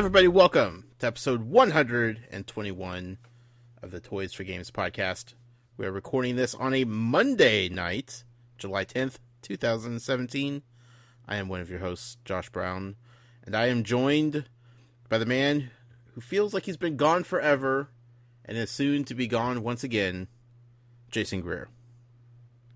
everybody, welcome to episode 121 of the Toys for Games podcast. We're recording this on a Monday night, July 10th, 2017. I am one of your hosts, Josh Brown, and I am joined by the man who feels like he's been gone forever and is soon to be gone once again, Jason Grier.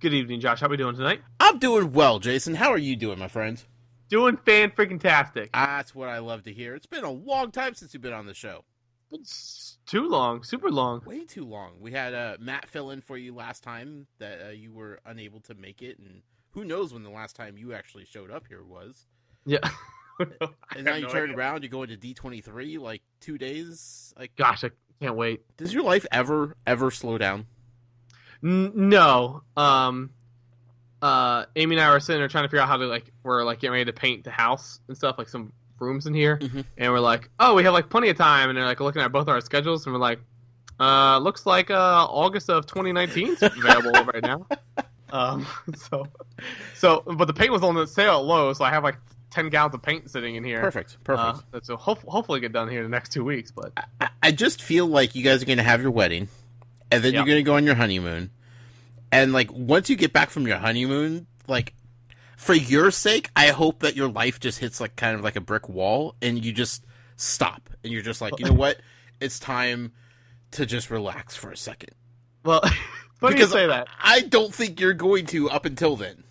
Good evening, Josh. How are we doing tonight? I'm doing well, Jason. How are you doing, my friend? Doing fan-freaking-tastic. That's what I love to hear. It's been a long time since you've been on the show. It's too long. Super long. Way too long. We had Matt fill in for you last time that you were unable to make it, and who knows when the last time you actually showed up here was. Yeah. And now you turn around, you go into D23, like 2 days. Like, gosh, I can't wait. Does your life ever slow down? No. Amy and I were sitting there trying to figure out how to, we're getting ready to paint the house and stuff, like some rooms in here. Mm-hmm. And we're like, oh, we have plenty of time. And they're looking at both our schedules, and we're like, looks like August of 2019 is available right now. But the paint was on the sale at Lowe's, so I have 10 gallons of paint sitting in here. Perfect. So hopefully get done here in the next 2 weeks. But I just feel like you guys are going to have your wedding, and then you're going to go on your honeymoon. And, once you get back from your honeymoon, for your sake, I hope that your life just hits, kind of like a brick wall, and you just stop. And you're just like, you know what? It's time to just relax for a second. Well, funny you say that. I don't think you're going to up until then.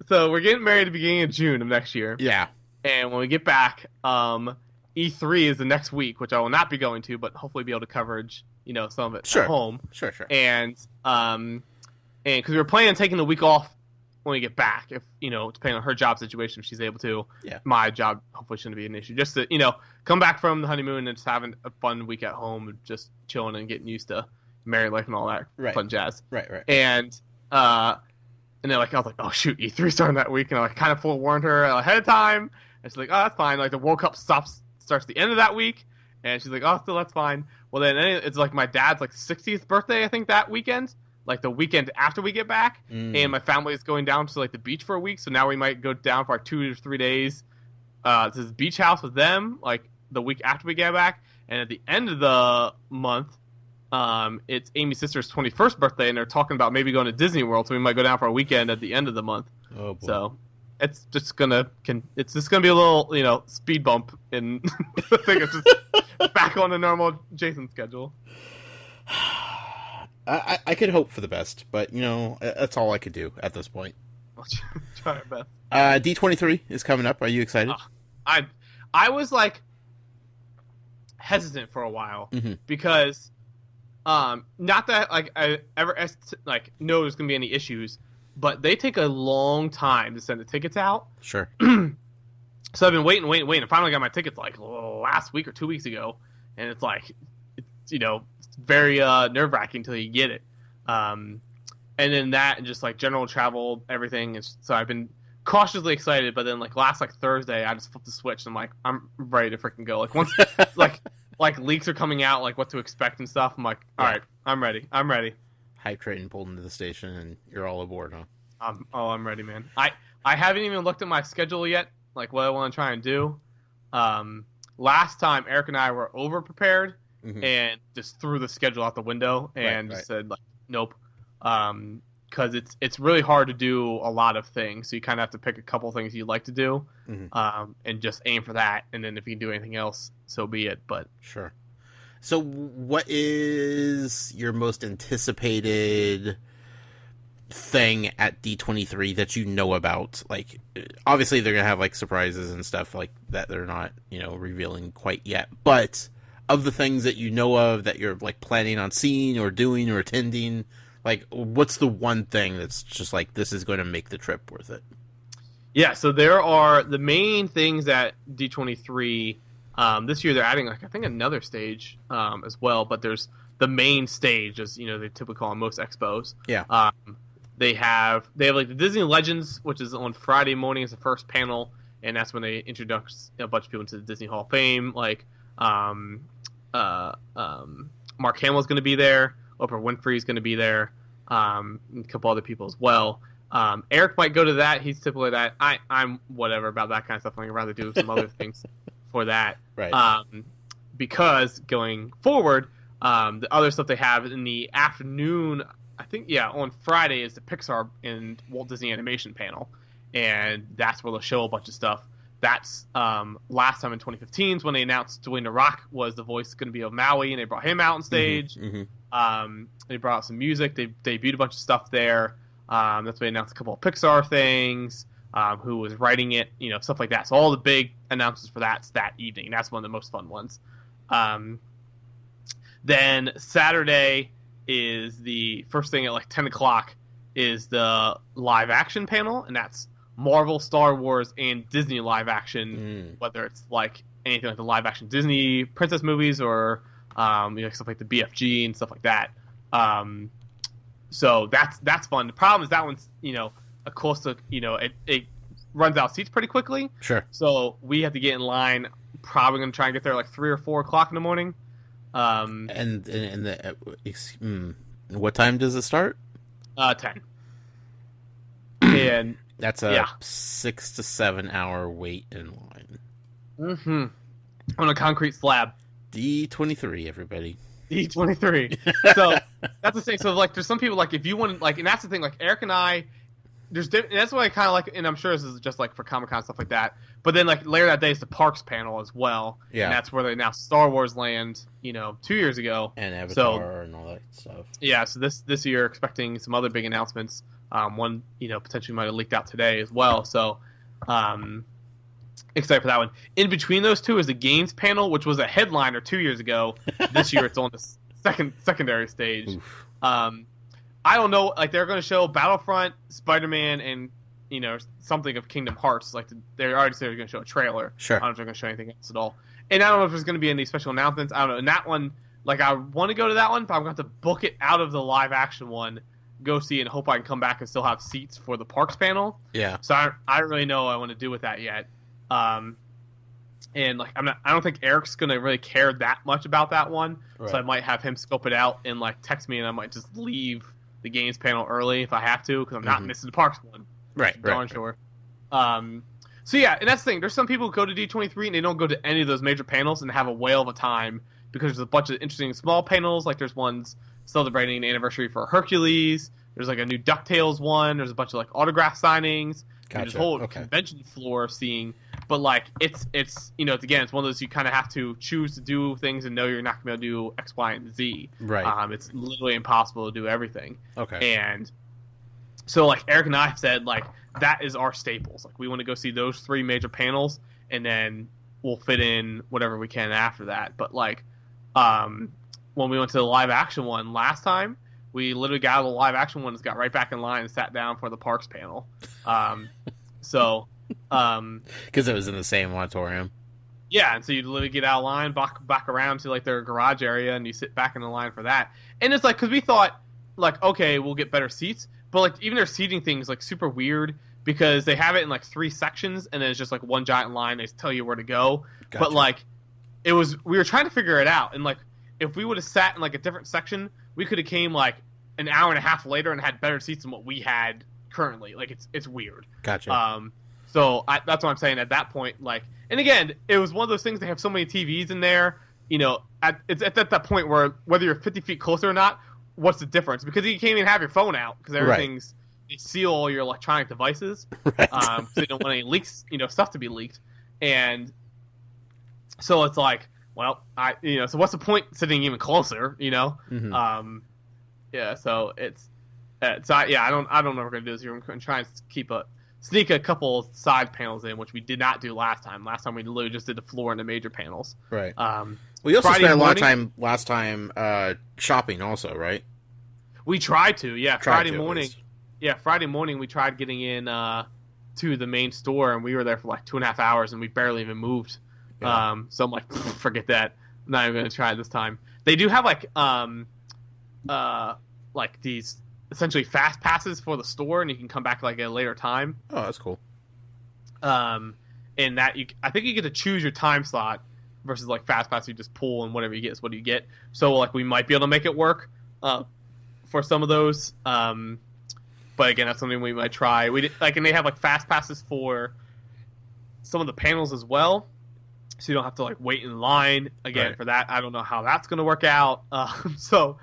So we're getting married at the beginning of June of next year. Yeah. And when we get back, E3 is the next week, which I will not be going to, but hopefully be able to coverage, some of it at home. Sure. And because we were planning on taking the week off when we get back, if depending on her job situation, if she's able to. Yeah. My job hopefully shouldn't be an issue. Just to come back from the honeymoon and just having a fun week at home, and just chilling and getting used to married life and all that fun jazz. Right. And then I was like, oh shoot, E3 starting that week, and I kind of forewarned her ahead of time. And she's like, oh, that's fine. The World Cup starts the end of that week, and she's like, oh, still that's fine. Well, then it's my dad's 60th birthday, I think, that weekend. The weekend after we get back, and my family is going down to the beach for a week. So now we might go down for 2 to 3 days to this beach house with them, the week after we get back. And at the end of the month, it's Amy's sister's 21st birthday, and they're talking about maybe going to Disney World. So we might go down for a weekend at the end of the month. Oh boy. So it's just gonna be a little speed bump, and I think it's just back on the normal Jason schedule. I could hope for the best, but that's all I could do at this point. I'll try my best. D23 is coming up. Are you excited? I was hesitant for a while because not that I ever know there's gonna be any issues, but they take a long time to send the tickets out. Sure. So I've been waiting. I finally got my tickets last week or 2 weeks ago, and it's very nerve-wracking until you get it. And then that, and just general travel, everything. So I've been cautiously excited, but then last Thursday, I just flipped the switch, and I'm ready to freaking go. Once leaks are coming out, what to expect and stuff, I'm all right, I'm ready. Hype train pulled into the station, and you're all aboard, huh? I'm ready, man. I haven't even looked at my schedule yet, what I want to try and do. Last time, Eric and I were over-prepared, and just threw the schedule out the window and just said nope, because it's really hard to do a lot of things. So you kind of have to pick a couple things you'd like to do, and just aim for that. And then if you can do anything else, so be it. But sure. So what is your most anticipated thing at D23 that you know about? Obviously they're gonna have surprises and stuff that they're not revealing quite yet, but of the things that you know of that you're planning on seeing or doing or attending, what's the one thing that's just this is going to make the trip worth it? Yeah, so there are the main things at D23. This year they're adding I think another stage as well, but there's the main stage, as they typically call on most expos. Yeah. They have the Disney Legends, which is on Friday morning as the first panel, and that's when they introduce a bunch of people into the Disney Hall of Fame. Mark Hamill's going to be there. Oprah Winfrey's going to be there. And a couple other people as well. Eric might go to that. He's typically that. I'm whatever about that kind of stuff. I'd rather do some other things for that. Right. Because going forward, the other stuff they have in the afternoon, I think, on Friday is the Pixar and Walt Disney Animation panel, and that's where they'll show a bunch of stuff. That's last time in 2015 when they announced Dwayne The Rock was the voice going to be of Maui, and they brought him out on stage. They brought out some music. They debuted a bunch of stuff there. That's when they announced a couple of Pixar things, who was writing it, stuff like that. So all the big announcements for that's that evening. That's one of the most fun ones. Then Saturday is the first thing at like 10 o'clock is the live action panel, and that's Marvel, Star Wars, and Disney live action, whether it's like anything like the live action Disney princess movies or stuff like the BFG and stuff like that. So that's fun. The problem is that one's a close to it runs out of seats pretty quickly. Sure. So we have to get in line. Probably going to try and get there like 3 or 4 o'clock in the morning. What time does it start? 10. And that's a 6 to 7 hour wait in line. On a concrete slab. D23, everybody. D23. So that's the thing. So like, there's some people like if you want like, and that's the thing. Like Eric and I, and that's why I kind of like, and I'm sure this is just like for Comic-Con stuff like that. But then like later that day is the Parks panel as well. Yeah. And that's where they announced Star Wars Land, 2 years ago. And Avatar and all that stuff. Yeah. So this year expecting some other big announcements. One potentially might have leaked out today as well. So excited for that one. In between those two is the games panel, which was a headliner 2 years ago. This year it's on the secondary stage. I don't know, like they're going to show Battlefront, Spider-Man, and something of Kingdom Hearts. Like they already said they're going to show a trailer. Sure. I don't know if they're going to show anything else at all. And I don't know if there's going to be any special announcements. I don't know. And that one, like I want to go to that one, but I'm going to have to book it out of the live action one, go see it, and hope I can come back and still have seats for the Parks panel. Yeah. So I don't really know what I want to do with that yet. And like I don't think Eric's going to really care that much about that one. Right. So I might have him scope it out and like text me, and I might just leave the games panel early if I have to, because I'm not missing the Parks one. Right, darn sure. So yeah, and that's the thing. There's some people who go to D23 and they don't go to any of those major panels and have a whale of a time because there's a bunch of interesting small panels. Like there's ones celebrating the anniversary for Hercules. There's like a new DuckTales one. There's a bunch of like autograph signings. Gotcha. There's a whole convention floor seeing. But like it's again, it's one of those you kind of have to choose to do things and know you're not going to be able to do X, Y, and Z. Right. It's literally impossible to do everything. Okay. And so like Eric and I have said like that is our staples. Like we want to go see those 3 major panels, and then we'll fit in whatever we can after that. But like when we went to the live action one last time, we literally got out of the live action one and got right back in line and sat down for the Parks panel. Because it was in the same auditorium. Yeah, and so you literally get out of line, back around to like their garage area, and you sit back in the line for that. And it's like, because we thought like, okay, we'll get better seats, but like even their seating thing is like super weird because they have it in like 3 sections, and then it's just like one giant line. They tell you where to go. Gotcha. But like we were trying to figure it out, and like if we would have sat in like a different section, we could have came like an hour and a half later and had better seats than what we had currently. Like it's weird. Gotcha. So that's what I'm saying at that point. Like, and again, it was one of those things. They have so many TVs in there. It's at that point where whether you're 50 feet closer or not, what's the difference? Because you can't even have your phone out because everything's they seal all your electronic devices. Right. So they don't want any leaks, stuff to be leaked. And so it's like, well, so what's the point sitting even closer? Mm-hmm. Yeah. So I don't know what we're gonna do this year. I'm gonna try and sneak a couple side panels in, which we did not do last time. Last time we literally just did the floor and the major panels. Right. We also spent a lot of time last time shopping also, right? We tried to, yeah. Friday morning we tried getting in to the main store, and we were there for like 2.5 hours, and we barely even moved. Yeah. So I'm like, forget that. I'm not even going to try it this time. They do have like these essentially fast passes for the store, and you can come back like at a later time. Oh, that's cool. And that I think you get to choose your time slot versus like fast pass. You just pull, and whatever you get is what you get. So like we might be able to make it work for some of those. But again, that's something we might try. And they have like fast passes for some of the panels as well. so you don't have to like wait in line again for that. I don't know how that's going to work out. Last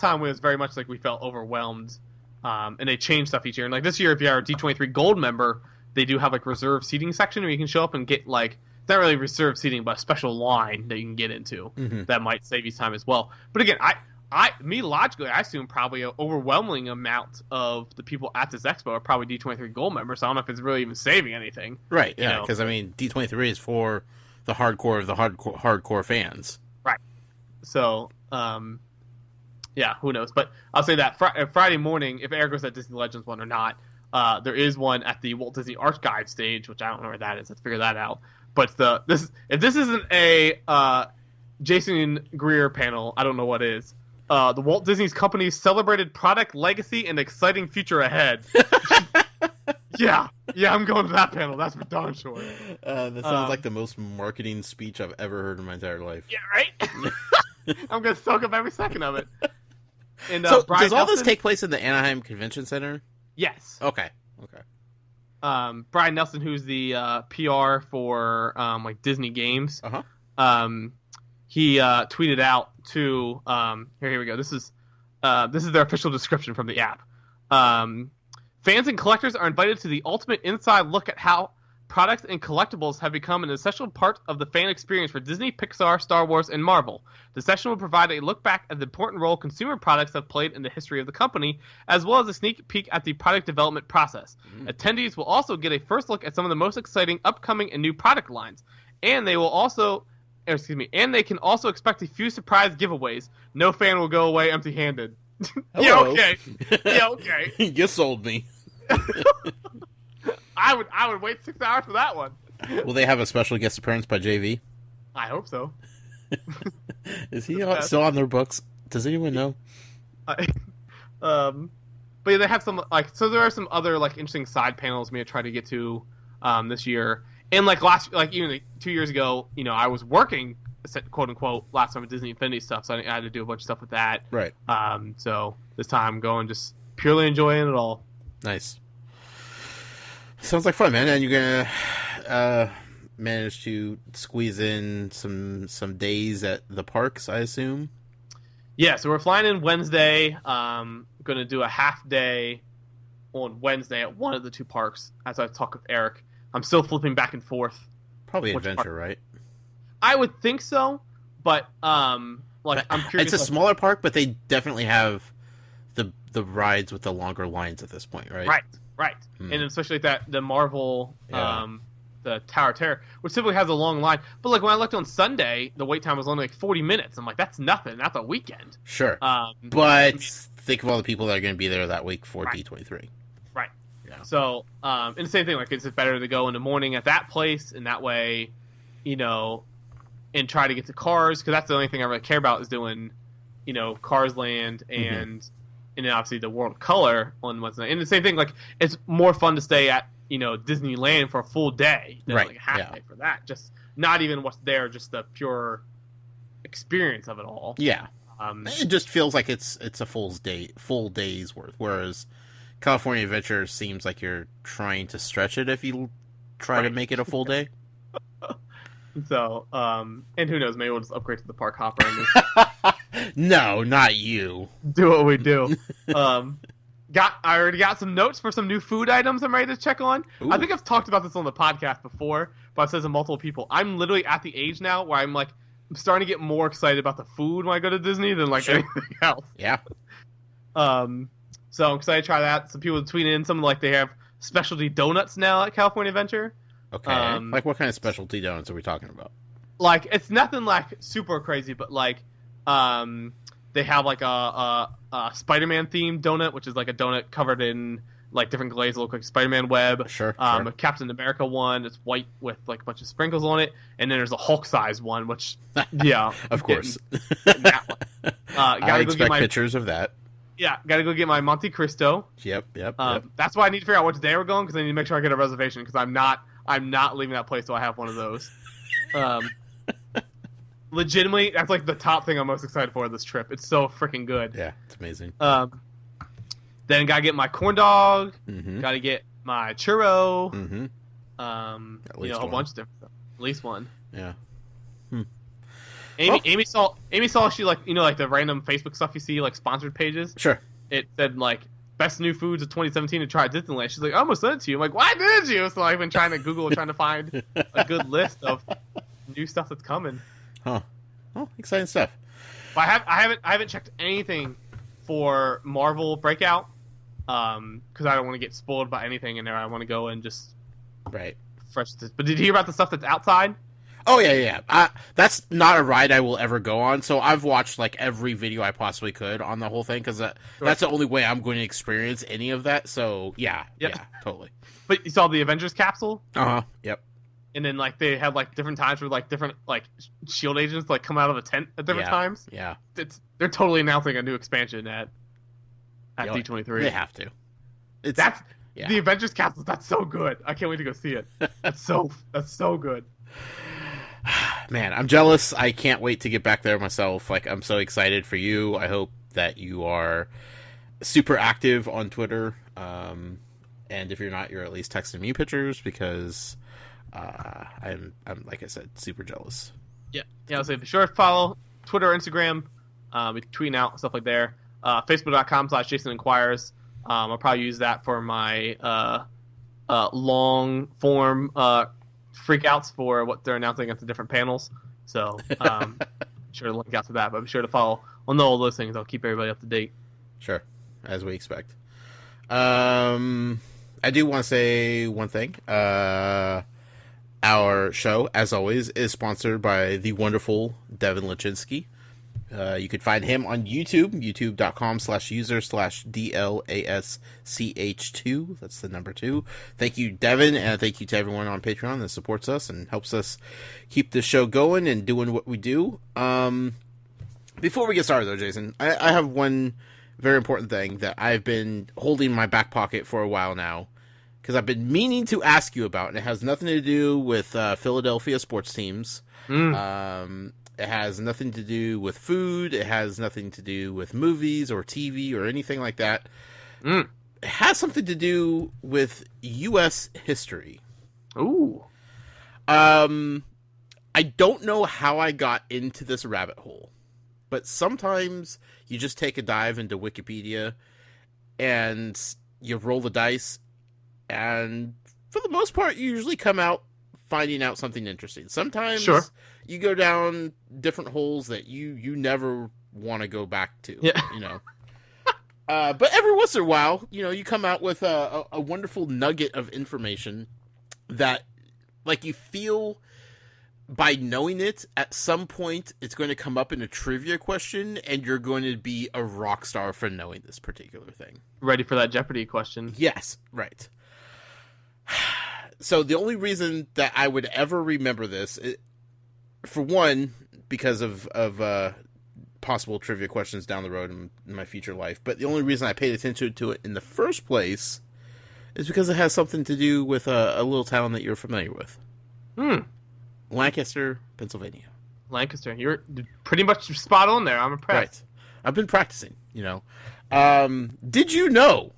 time it was very much like we felt overwhelmed, and they change stuff each year. And like this year, if you're a D23 Gold member, they do have like reserved seating section where you can show up and get like, it's not really reserved seating, but a special line that you can get into that might save you time as well. But again, logically, I assume probably an overwhelming amount of the people at this expo are probably D23 Gold members. So I don't know if it's really even saving anything. Right, yeah, because I mean, D23 is for the hardcore of the hardcore fans. Right. So, yeah, who knows? But I'll say that Friday morning, if Eric was at Disney Legends one or not, there is one at the Walt Disney Archive stage, which I don't know where that is. Let's figure that out. But if this isn't a Jason Grier panel, I don't know what is. The Walt Disney Company's celebrated product legacy and exciting future ahead. yeah, I'm going to that panel. That's for darn sure. That sounds like the most marketing speech I've ever heard in my entire life. Yeah, right? I'm going to soak up every second of it. And, so, Brian does all Nelson, this take place in the Anaheim Convention Center? Yes. Okay. Brian Nelson, who's the PR for like Disney games, he tweeted out to here we go. This is their official description from the app. Fans and collectors are invited to the ultimate inside look at how products and collectibles have become an essential part of the fan experience for Disney, Pixar, Star Wars, and Marvel. The session will provide a look back at the important role consumer products have played in the history of the company, as well as a sneak peek at the product development process. Attendees will also get a first look at some of the most exciting upcoming and new product lines, and they can also expect a few surprise giveaways. No fan will go away empty-handed. Yeah, okay. Yeah, okay. You sold me. I would wait 6 hours for that one. Will they have a special guest appearance by JV? I hope so. Is he still on their books? Does anyone know? But yeah, they have some so there are some other like interesting side panels we try to get to this year. And like even 2 years ago, I was working, quote unquote, last time with Disney Infinity stuff, so I had to do a bunch of stuff with that. Right. So this time I'm going just purely enjoying it all. Nice. Sounds like fun, man. And you're gonna manage to squeeze in some days at the parks, I assume. Yeah, so we're flying in Wednesday. Gonna do a half day on Wednesday at one of the two parks as I talk with Eric. I'm still flipping back and forth. Probably Adventure, right? I would think so, but I'm curious. It's a smaller park, but they definitely have the rides with the longer lines at this point, right? Right. And especially the Marvel, the Tower of Terror, which typically has a long line. But like when I looked on Sunday, the wait time was only like 40 minutes. I'm like, that's nothing. That's a weekend. Sure. But think of all the people that are going to be there that week for D23. Right. Yeah. So, and the same thing, like it's better to go in the morning at that place, and that way, and try to get to Cars, because that's the only thing I really care about is doing, Cars Land and then obviously the World of Color on Wednesday. And the same thing, like it's more fun to stay at Disneyland for a full day than like a half day for that. Just not even what's there, just the pure experience of it all. Yeah. It just feels like it's a full day's worth, whereas California Adventure seems like you're trying to stretch it if you try to make it a full day. So, and who knows, maybe we'll just upgrade to the park hopper and just No, not you. do what we do. I already got some notes for some new food items I'm ready to check on. Ooh. I think I've talked about this on the podcast before, but I've said to multiple people, I'm literally at the age now where I'm starting to get more excited about the food when I go to Disney than anything else. Yeah. So I'm excited to try that. Some people tweet in some they have specialty donuts now at California Adventure. Okay. What kind of specialty donuts are we talking about? It's nothing super crazy, but they have a Spider-Man themed donut, which is a donut covered in different glaze, look like Spider-Man web. Sure. A Captain America one that's white with a bunch of sprinkles on it, and then there's a Hulk size one, which of course. Getting that one. I expect pictures of that. Yeah, gotta go get my Monte Cristo. Yep. That's why I need to figure out which day we're going, because I need to make sure I get a reservation, because I'm not leaving that place till I have one of those. Legitimately, that's the top thing I'm most excited for this trip. It's so freaking good. Yeah, it's amazing. Then gotta get my corn dog. Gotta get my churro. At least a one. bunch of different stuff. At least one. Yeah. Amy saw she like the random Facebook stuff you see like sponsored pages. Sure. It said like best new foods of 2017 to try at Disneyland. She's like, I almost sent it to you. I'm like, why did you? So I've been trying to Google trying to find a good list of new stuff that's coming. Huh. Oh, exciting stuff. But I haven't checked anything for Marvel Breakout because I don't want to get spoiled by anything in there. I want to go and just fresh. But did you hear about the stuff that's outside? Oh, yeah. That's not a ride I will ever go on, so I've watched, like, every video I possibly could on the whole thing, because that's the only way I'm going to experience any of that, so, yeah, totally. But you saw the Avengers capsule? Uh-huh, yep. And then, like, they had, like, different times where, like, different, like, S.H.I.E.L.D. agents, like, come out of a tent at different times. Yeah. They're totally announcing a new expansion at D23. They have to. The Avengers capsule, that's so good. I can't wait to go see it. That's so good. Man, I'm jealous. I can't wait to get back there myself. Like, I'm so excited for you. I hope that you are super active on Twitter. And if you're not, you're at least texting me pictures because I'm like I said, super jealous. Yeah. I'll say be sure to follow Twitter, Instagram. We tweeting out stuff like there. Facebook.com/JasonInquires. I'll probably use that for my long form freakouts for what they're announcing at the different panels. So, sure to link out to that, but be sure to follow on all those things. I'll keep everybody up to date. Sure, as we expect. I do want to say one thing. Our show, as always, is sponsored by the wonderful Devin Lachinsky. You can find him on YouTube, youtube.com/user/DLASCH2. That's the number 2. Thank you, Devin, and thank you to everyone on Patreon that supports us and helps us keep this show going and doing what we do. Before we get started, though, Jason, I have one very important thing that I've been holding in my back pocket for a while now, because I've been meaning to ask you about, and it has nothing to do with Philadelphia sports teams. It has nothing to do with food. It has nothing to do with movies or TV or anything like that. It has something to do with U.S. history. Ooh. I don't know how I got into this rabbit hole, but sometimes you just take a dive into Wikipedia and you roll the dice, and for the most part, you usually come out finding out something interesting. Sometimes you go down different holes that you never want to go back to. Yeah. But every once in a while, you come out with a wonderful nugget of information that, like, you feel by knowing it, at some point it's going to come up in a trivia question, and you're going to be a rock star for knowing this particular thing. Ready for that Jeopardy question? Yes, right. So the only reason that I would ever remember this, for one, because of possible trivia questions down the road in my future life, but the only reason I paid attention to it in the first place is because it has something to do with a little town that you're familiar with. Lancaster, Pennsylvania. Lancaster. You're pretty much spot on there. I'm impressed. Right. I've been practicing, Did you know?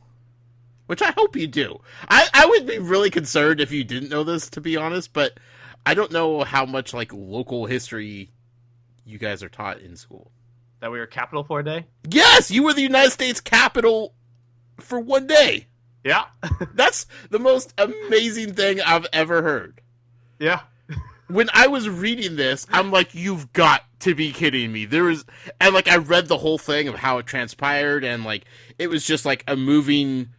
Which I hope you do. I would be really concerned if you didn't know this, to be honest, but I don't know how much, like, local history you guys are taught in school. That we were capital for a day? Yes! You were the United States capital for one day! Yeah. That's the most amazing thing I've ever heard. Yeah. When I was reading this, I'm like, you've got to be kidding me. And, like, I read the whole thing of how it transpired, and, like, it was just, like, a moving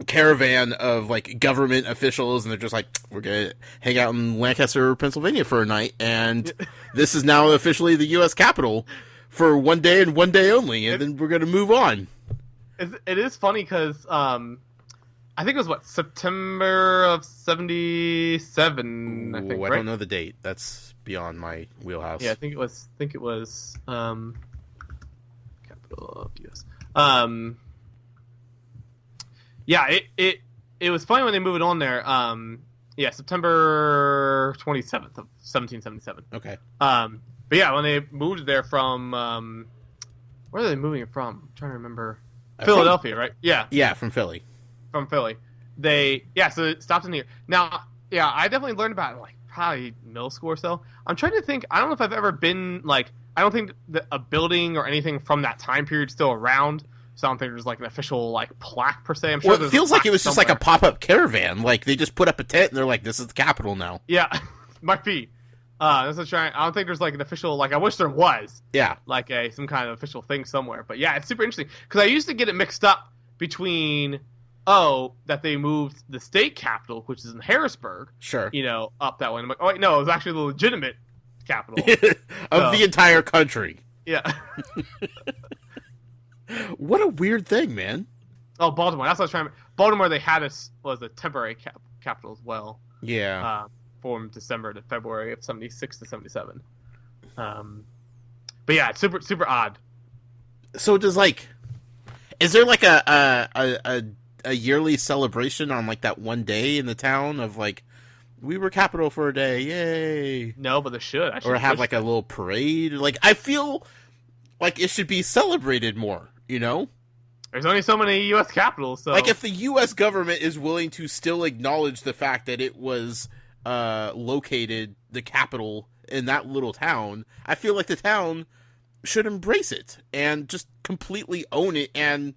caravan of, like, government officials, and they're just like, we're gonna hang out in Lancaster, Pennsylvania for a night, and this is now officially the U.S. Capitol for one day and one day only, and then we're gonna move on. It is funny because I think it was September of 77. I think. I don't know the date. That's beyond my wheelhouse. Yeah, I think it was capital of U.S. Yeah, it was funny when they moved it on there. September 27th of 1777. Okay. But yeah, when they moved it there from where are they moving it from? I'm trying to remember. Philadelphia, right? Yeah. Yeah, from Philly. From Philly. So it stopped in here. Now, Yeah, I definitely learned about it, like, probably middle school or so. I'm trying to think. I don't know if I've ever been, like, I don't think that a building or anything from that time period is still around. So I don't think there's, like, an official, like, plaque, per se. I'm sure it feels like it was just, like, a pop-up caravan. Like, they just put up a tent, and they're like, this is the capital now. Yeah, might be. That's what I don't think there's, like, an official, like, I wish there was. Yeah. Like, some kind of official thing somewhere. But, yeah, it's super interesting. Because I used to get it mixed up between, that they moved the state capital, which is in Harrisburg. Sure. Up that way. I'm like, oh, wait, no, it was actually the legitimate capital. of the entire country. Yeah. What a weird thing, man. Oh, Baltimore. That's what I was trying to... Baltimore, they had was a temporary capital as well. Yeah. From December to February of 76 to 77. But yeah, it's super, super odd. So does, like... Is there, like, a yearly celebration on, like, that one day in the town of, like, we were capital for a day, yay? No, but they should. Or have, like, a little parade. Like, I feel like it should be celebrated more, There's only so many U.S. capitals, so... Like, if the U.S. government is willing to still acknowledge the fact that it was located, the capital, in that little town, I feel like the town should embrace it and just completely own it, and,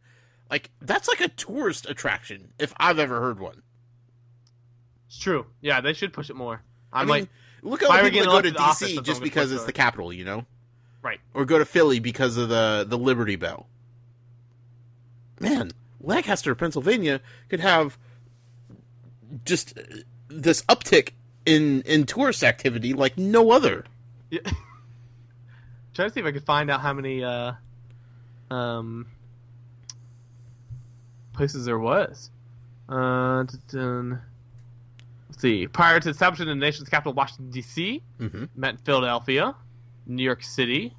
like, that's like a tourist attraction, if I've ever heard one. It's true. Yeah, they should push it more. I mean, look at all the people that go to D.C. just because it's the capital, Right. Or go to Philly because of the Liberty Bell. Man, Lancaster, Pennsylvania could have just this uptick in tourist activity like no other. Yeah. Trying to see if I could find out how many places there was. Let's see. Prior to establishing the nation's capital, Washington, D.C., met in Philadelphia, New York City,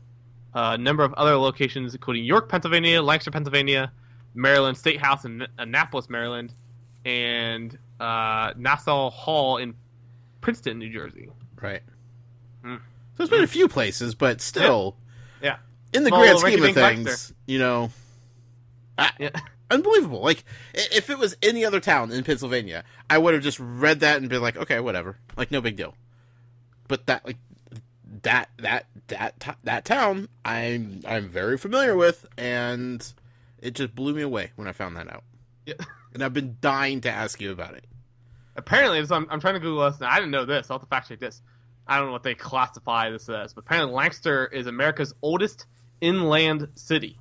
a number of other locations, including York, Pennsylvania, Lancaster, Pennsylvania, Maryland State House in Annapolis, Maryland, and Nassau Hall in Princeton, New Jersey. Right. So there's been a few places, but still, yeah. In the grand scheme of things, unbelievable. Like, if it was any other town in Pennsylvania, I would have just read that and been like, okay, whatever, like no big deal. But that, like, that town, I'm very familiar with, and it just blew me away when I found that out. Yeah. And I've been dying to ask you about it. Apparently, so I'm trying to Google this, and I didn't know this. I'll have to fact check this. I don't know what they classify this as, but apparently Lancaster is America's oldest inland city.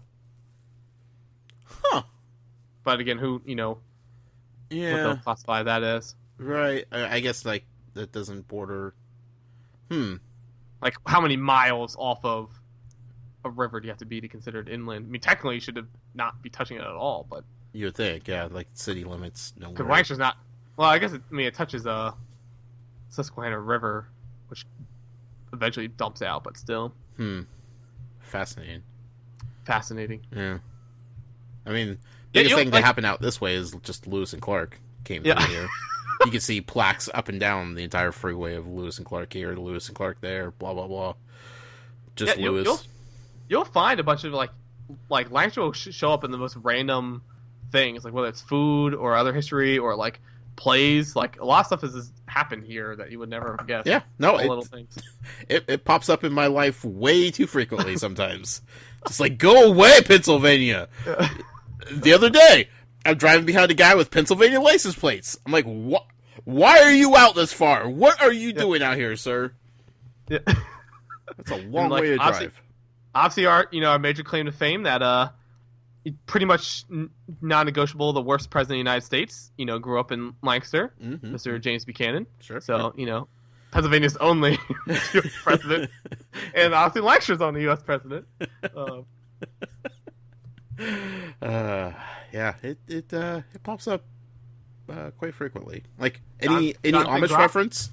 Huh. But again, what they'll classify that as. Right. I guess, like, that doesn't border... Like, how many miles off of a river do you have to be to consider it inland? I mean, technically, you should not be touching it at all, but... You would think, yeah, like, city limits, nowhere. Because Lancaster's not... Well, I guess, it touches Susquehanna River, which eventually dumps out, but still. Fascinating. Yeah. I mean, biggest thing that happened out this way is just Lewis and Clark came through here. You can see plaques up and down the entire freeway of Lewis and Clark here, Lewis and Clark there, blah, blah, blah. Just Lewis. You'll find a bunch of, like Lancaster will show up in the most random things, like whether it's food or other history or, like, plays. Like, a lot of stuff has happened here that you would never guess. Yeah, no, little things. It pops up in my life way too frequently sometimes. Just like, go away, Pennsylvania! The other day, I'm driving behind a guy with Pennsylvania license plates. I'm like, what? Why are you out this far? What are you doing out here, sir? Yeah. That's a long way to drive. Obviously, our major claim to fame that pretty much non-negotiable, the worst president of the United States, grew up in Lancaster, Mr. James Buchanan. Sure. So, Pennsylvania's only U.S. president, and obviously Lancaster's only U.S. president. Yeah, it pops up quite frequently. Like any Amish reference,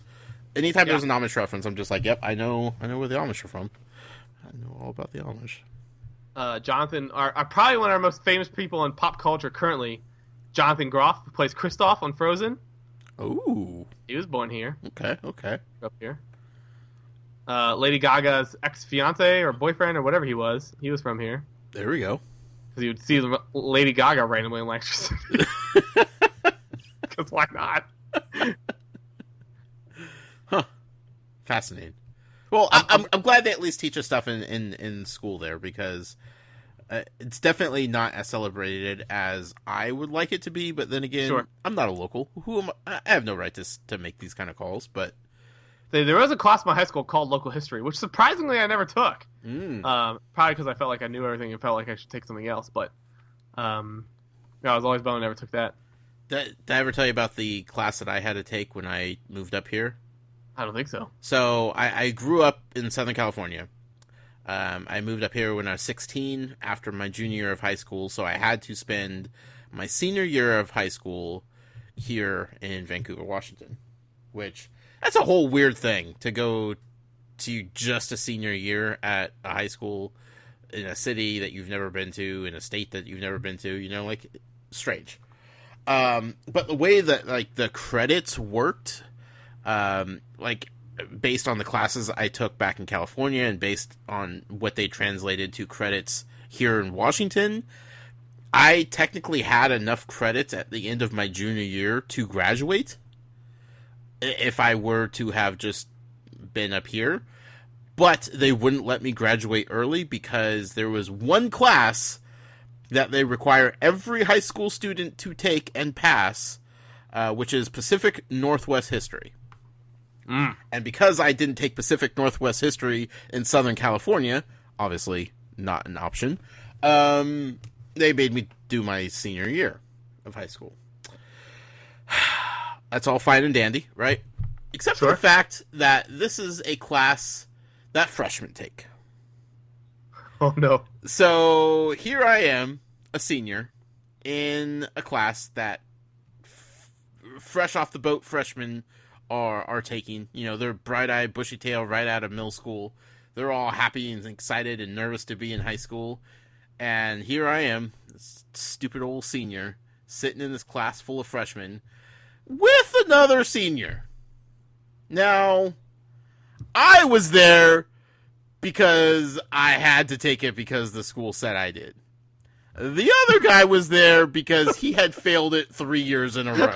anytime there's an Amish reference, I'm just like, yep, I know where the Amish are from. I know all about the Amish. Jonathan, are probably one of our most famous people in pop culture currently. Jonathan Groff, who plays Kristoff on Frozen. Ooh, he was born here. Okay. Up here. Lady Gaga's ex-fiance or boyfriend or whatever he was from here. There we go. Because you would see Lady Gaga randomly in Lancaster City. Because why not? Fascinating. Well, I'm glad they at least teach us stuff in school there, because it's definitely not as celebrated as I would like it to be. But then again, Sure. I'm not a local. Who am I have no right to make these kind of calls. But There was a class in my high school called local history, which surprisingly I never took. Probably because I felt like I knew everything and felt like I should take something else. But I was always bummed I never took that. Did I ever tell you about the class that I had to take when I moved up here? I don't think so. So I grew up in Southern California. I moved up here when I was 16 after my junior year of high school, so I had to spend my senior year of high school here in Vancouver, Washington, which that's a whole weird thing to go to just a senior year at a high school in a city that you've never been to, in a state that you've never been to, like, strange. But the way that, like, the credits worked, like, based on the classes I took back in California and based on what they translated to credits here in Washington, I technically had enough credits at the end of my junior year to graduate if I were to have just been up here. But they wouldn't let me graduate early because there was one class that they require every high school student to take and pass, which is Pacific Northwest History. And because I didn't take Pacific Northwest History in Southern California, obviously not an option, they made me do my senior year of high school. That's all fine and dandy, right? Except for the fact that this is a class that freshmen take. Oh, no. So here I am, a senior, in a class that fresh off the boat freshmen are taking. They're bright-eyed, bushy-tailed, right out of middle school. They're all happy and excited and nervous to be in high school. And here I am, this stupid old senior, sitting in this class full of freshmen with another senior. Now, I was there because I had to take it because the school said I did. The other guy was there because he had failed it 3 years in a row.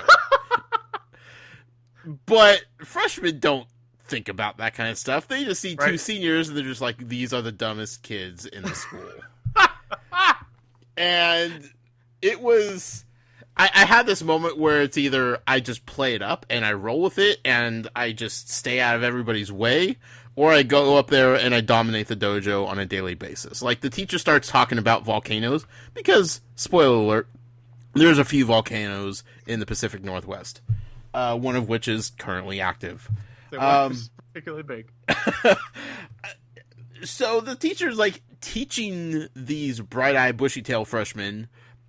But freshmen don't think about that kind of stuff. They just see two seniors and they're just like, these are the dumbest kids in the school. And it was... I had this moment where it's either I just play it up and I roll with it and I just stay out of everybody's way, or I go up there and I dominate the dojo on a daily basis. Like, the teacher starts talking about volcanoes because, spoiler alert, there's a few volcanoes in the Pacific Northwest. One of which is currently active. It's particularly big. So the teacher's, like, teaching these bright-eyed, bushy-tailed freshmen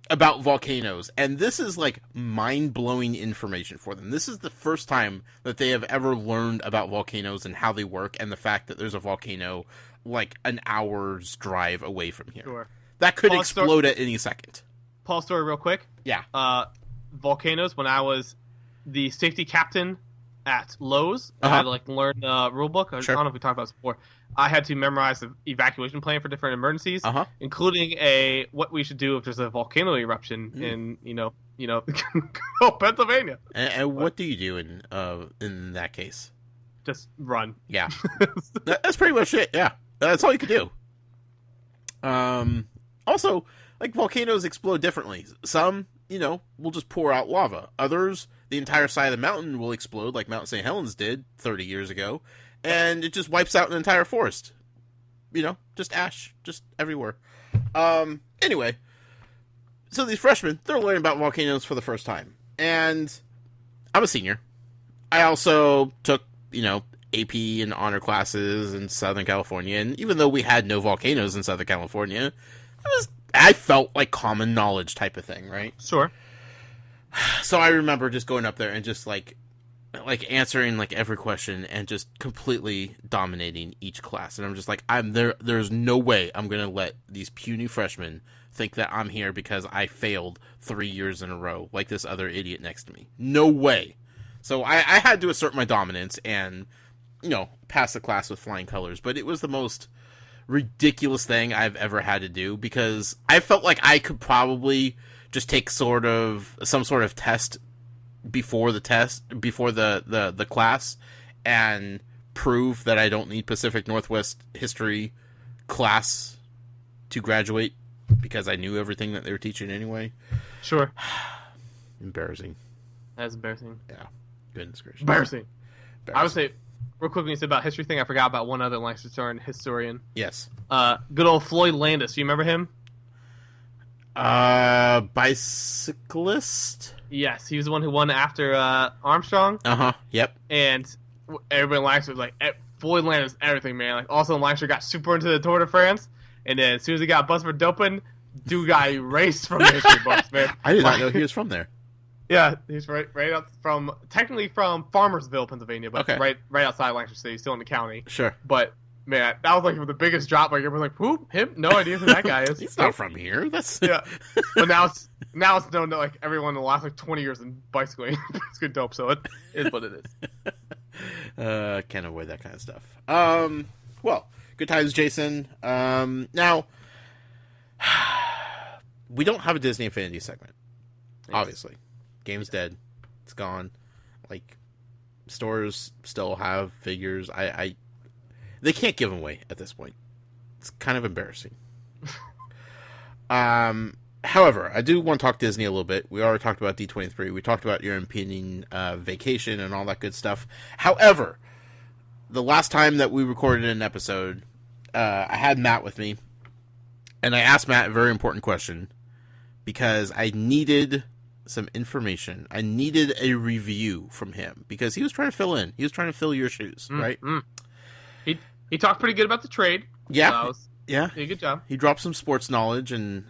about volcanoes. And this is, like, mind-blowing information for them. This is the first time that they have ever learned about volcanoes and how they work, and the fact that there's a volcano, like, an hour's drive away from here. Sure. That could explode at any second. Paul, story real quick. Yeah. Volcanoes, when I was the safety captain at Lowe's, I had to, like, learn the rule book. I don't know if we talked about this before. I had to memorize the eventuation plan for different emergencies, including what we should do if there's a volcano eruption in, Pennsylvania. And what do you do in that case? Just run. Yeah. That's pretty much it, yeah. That's all you can do. Also, like, volcanoes explode differently. Some, will just pour out lava. Others, the entire side of the mountain will explode, like Mount St. Helens did 30 years ago, and it just wipes out an entire forest. Just ash, just everywhere. Anyway, so these freshmen, they're learning about volcanoes for the first time. And I'm a senior. I also took, AP and honor classes in Southern California, and even though we had no volcanoes in Southern California, I felt like common knowledge type of thing, right? Sure. So I remember just going up there and just like answering like every question and just completely dominating each class. And I'm just like, there's no way I'm going to let these puny freshmen think that I'm here because I failed 3 years in a row like this other idiot next to me. No way. So I had to assert my dominance and, pass the class with flying colors. But it was the most ridiculous thing I've ever had to do because I felt like I could probably just take some sort of test before the class and prove that I don't need Pacific Northwest history class to graduate because I knew everything that they were teaching anyway. Sure. Embarrassing. That's embarrassing. Yeah. Goodness gracious. Embarrassing. I would say, real quick, when you said about history thing, I forgot about one other Lancaster historian. Yes. Good old Floyd Landis. You remember him? Bicyclist? Yes, he was the one who won after Armstrong. Yep. And everybody in Lancaster was like, Floyd Landis, everything, man. Like, also, Lancaster got super into the Tour de France, and then as soon as he got busted for doping, dude got erased from the history books, man. I did not know he was from there. Yeah, he's right up technically from Farmersville, Pennsylvania, but right outside Lancaster City, still in the county. Sure. But man, that was like the biggest drop. Like everyone's like, "Who? Him? No idea who that guy is." He's not from here. That's yeah. But now it's known that like everyone in the last like 20 years in bicycling is good dope. So it is what it is. Can't avoid that kind of stuff. Well, good times, Jason. Now we don't have a Disney Infinity segment. Yes. Obviously, game's dead. It's gone. Like stores still have figures. They can't give them away at this point. It's kind of embarrassing. However, I do want to talk Disney a little bit. We already talked about D23. We talked about your impending vacation and all that good stuff. However, the last time that we recorded an episode, I had Matt with me, and I asked Matt a very important question because I needed some information. I needed a review from him because he was trying to fill in. He was trying to fill your shoes, right? He talked pretty good about the trade. Yeah, yeah, did a good job. He dropped some sports knowledge, and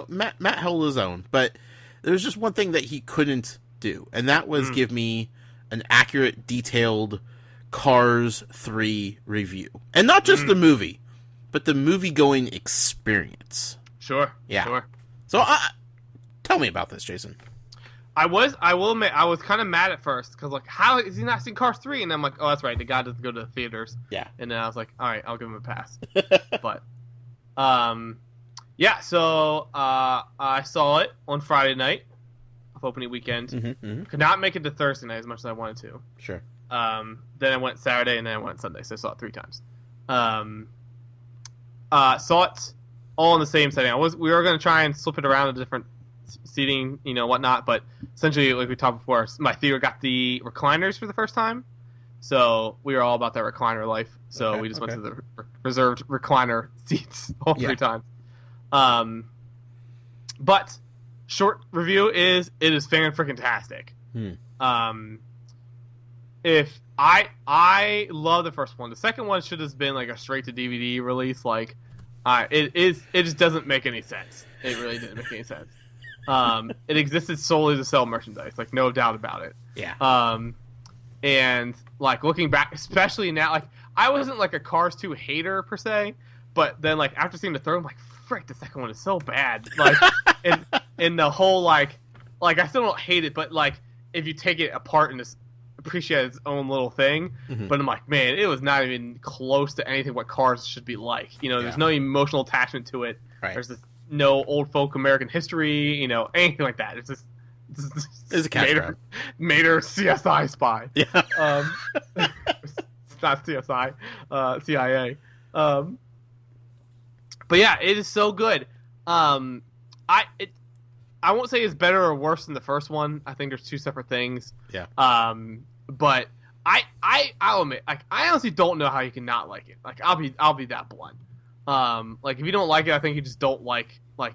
Matt held his own. But there was just one thing that he couldn't do, and that was give me an accurate, detailed Cars 3 review, and not just the movie, but the movie-going experience. Sure. Yeah. Sure. So, tell me about this, Jason. I will admit, I was kind of mad at first, because, like, how is he not seen Cars 3? And I'm like, oh, that's right, the guy doesn't go to the theaters. Yeah. And then I was like, all right, I'll give him a pass. But, yeah, so I saw it on Friday night of opening weekend. Could not make it to Thursday night as much as I wanted to. Sure. Then I went Saturday, and then I went Sunday, so I saw it 3 times. Saw it all in the same setting. We were going to try and flip it around to different seating, whatnot, but essentially, like we talked before, my theater got the recliners for the first time, so we were all about that recliner life. So we just went to the reserved recliner seats all 3 times. But short review is it is fan-freaking-tastic. If I love the first one, the second one should have been like a straight to DVD release. Like, it just doesn't make any sense. It really didn't make any sense. It existed solely to sell merchandise, like no doubt about it. Yeah. And like looking back, especially now, like I wasn't like a Cars 2 hater per se, but then like after seeing the third, I'm like, frick, the second one is so bad. Like, and the whole like I still don't hate it, but like if you take it apart and just appreciate its own little thing, but I'm like, man, it was not even close to anything what Cars should be like. There's no emotional attachment to it. Right. There's this no old folk American history, anything like that. It's just it's a cash grab. Mater CSI spy. Yeah. It's not CSI, CIA. But yeah, it is so good. I won't say it's better or worse than the first one. I think there's 2 separate things. Yeah. But I'll admit, like, I honestly don't know how you can not like it. Like, I'll be that blunt. Like, if you don't like it, I think you just don't like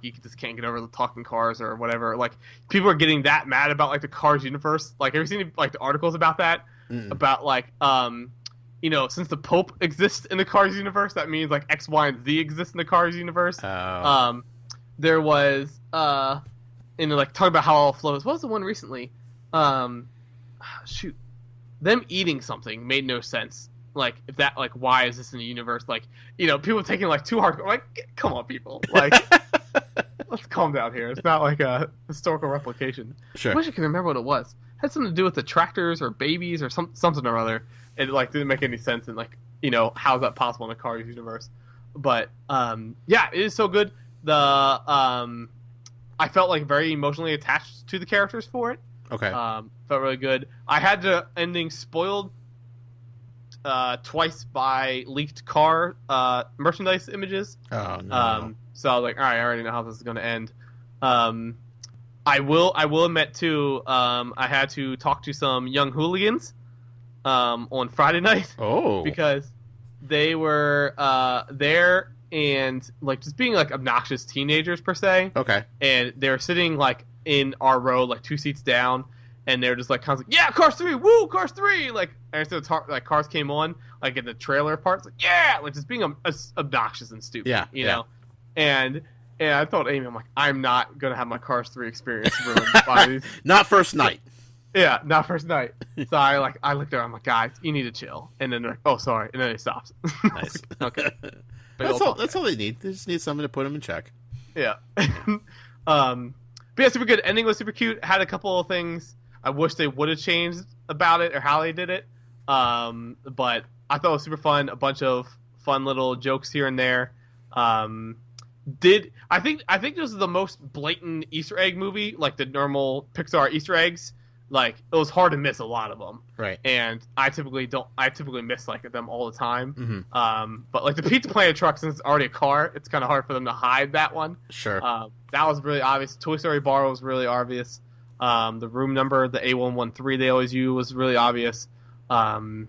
you just can't get over the talking cars or whatever. Like, people are getting that mad about like the Cars universe. Like, have you seen like the articles about that? About like since the Pope exists in the Cars universe, that means like X, Y, and Z exist in the Cars universe. There was like talking about how it all flows. What was the one recently? Shoot, them eating something made no sense. Like, if that, like, why is this in the universe? Like, people taking like too hard. Like, come on, people. Like, let's calm down here. It's not like a historical replication. Sure. I wish I can remember what it was. It had something to do with the tractors or babies or something or other. It like didn't make any sense. And like, how is that possible in the Cars universe? But yeah, it is so good. I felt like very emotionally attached to the characters for it. Okay. Felt really good. I had the ending spoiled twice by leaked car merchandise images. Oh no. So I was like, all right, I already know how this is going to end. I will admit too, I had to talk to some young hooligans on Friday night. Oh. Because they were there and like just being like obnoxious teenagers per se. Okay. And they were sitting like in our row, like 2 seats down, and they're just like constantly, yeah, Cars 3, woo, Cars 3, like, and instead of like Cars came on, like in the trailer parts, like, yeah, like just being obnoxious and stupid, yeah, you know, and I told Amy, I'm like, I'm not gonna have my Cars 3 experience ruined by these. Not first night. Yeah, not first night. So I looked at her, I'm like, guys, you need to chill, and then they're like, oh, sorry, and then they stopped. Nice. Okay. That's all they need. They just need something to put them in check. Yeah. But yeah, super good. Ending was super cute. Had a couple of things I wish they would have changed about it or how they did it. But I thought it was super fun. A bunch of fun little jokes here and there. I think this is the most blatant Easter egg movie, like the normal Pixar Easter eggs. Like, it was hard to miss a lot of them. Right. And I typically miss like them all the time. Mm-hmm. But like the Pizza Planet truck, since it's already a car, it's kind of hard for them to hide that one. Sure. That was really obvious. Toy Story Bar was really obvious. The room number, the A113 they always use, was really obvious. But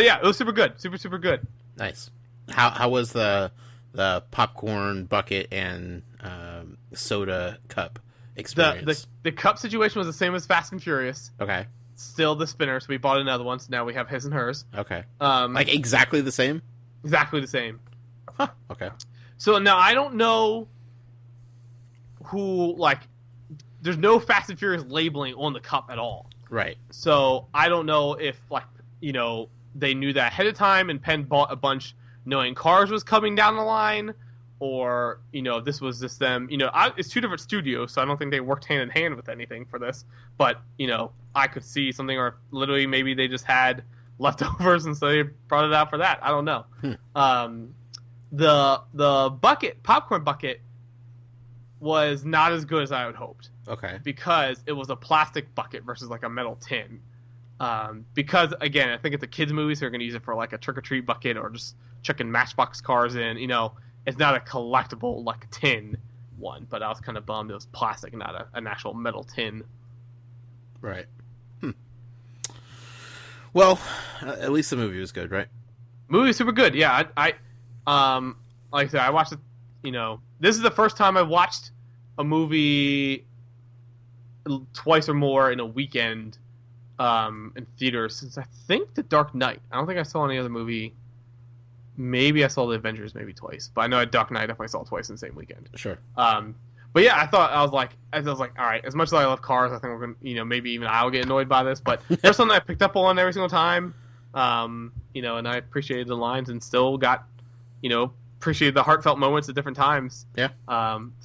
yeah, it was super good. Super good. Nice. How was the popcorn bucket and soda cup experience? The cup situation was the same as Fast and Furious. Okay. Still the spinner, so we bought another one, so now we have his and hers. Okay. Like exactly the same? Exactly the same. Huh. Okay. So now I don't know who, like, there's no Fast and Furious labeling on the cup at all. Right. So I don't know if, like, you know, they knew that ahead of time and Penn bought a bunch knowing Cars was coming down the line, or, you know, this was just them, you know, it's two different studios, so I don't think they worked hand in hand with anything for this, but, you know, I could see something, or literally maybe they just had leftovers and so they brought it out for that. I don't know. The popcorn bucket was not as good as I had hoped. Okay. Because it was a plastic bucket versus like a metal tin. Because again, I think it's a kids movie, so they're gonna use it for like a trick or treat bucket or just chucking Matchbox cars in. You know, it's not a collectible like tin one. But I was kind of bummed it was plastic, not an actual metal tin. Right. Well, at least the movie was good, right? Movie was super good. Yeah, I like I said, I watched it. You know, this is the first time I've watched a movie twice or more in a weekend in theaters since I think The Dark Knight. I don't think I saw any other movie. Maybe I saw The Avengers maybe twice, but I know at Dark Knight if I saw it twice in the same weekend. Sure. But yeah, I was like, all right. As much as I love Cars, I think we're gonna, you know, maybe even I'll get annoyed by this, but there's something I picked up on every single time. You know, and I appreciated the lines and still got, you know, appreciated the heartfelt moments at different times. Yeah.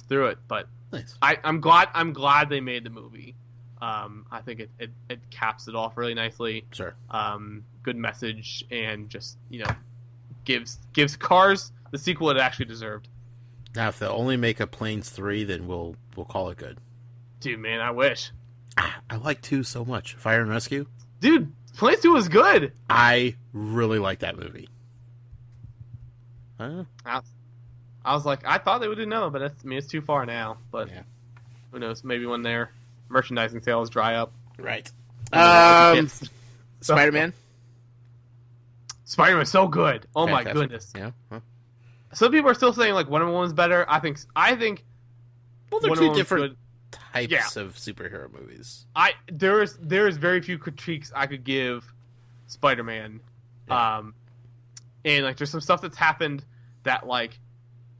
Through it, but nice. I'm glad they made the movie. I think it caps it off really nicely. Sure. Good message, and just, you know, gives Cars the sequel it actually deserved. Now, if they'll only make a Planes 3, then we'll call it good. Dude, man, I wish. I like 2 so much. Fire and Rescue. Dude, Planes 2 was good. I really like that movie. I was like, I thought they would know, but it's too far now. But yeah. Who knows? Maybe when their merchandising sales dry up. Right. Spider-Man. Spider-Man's so good. Oh Fantastic. My goodness. Yeah. Huh. Some people are still saying like Wonder Woman's better. I think. Well, they're Wonder two Woman's different good. types of superhero movies. There is very few critiques I could give Spider-Man. Yeah. And like there's some stuff that's happened that like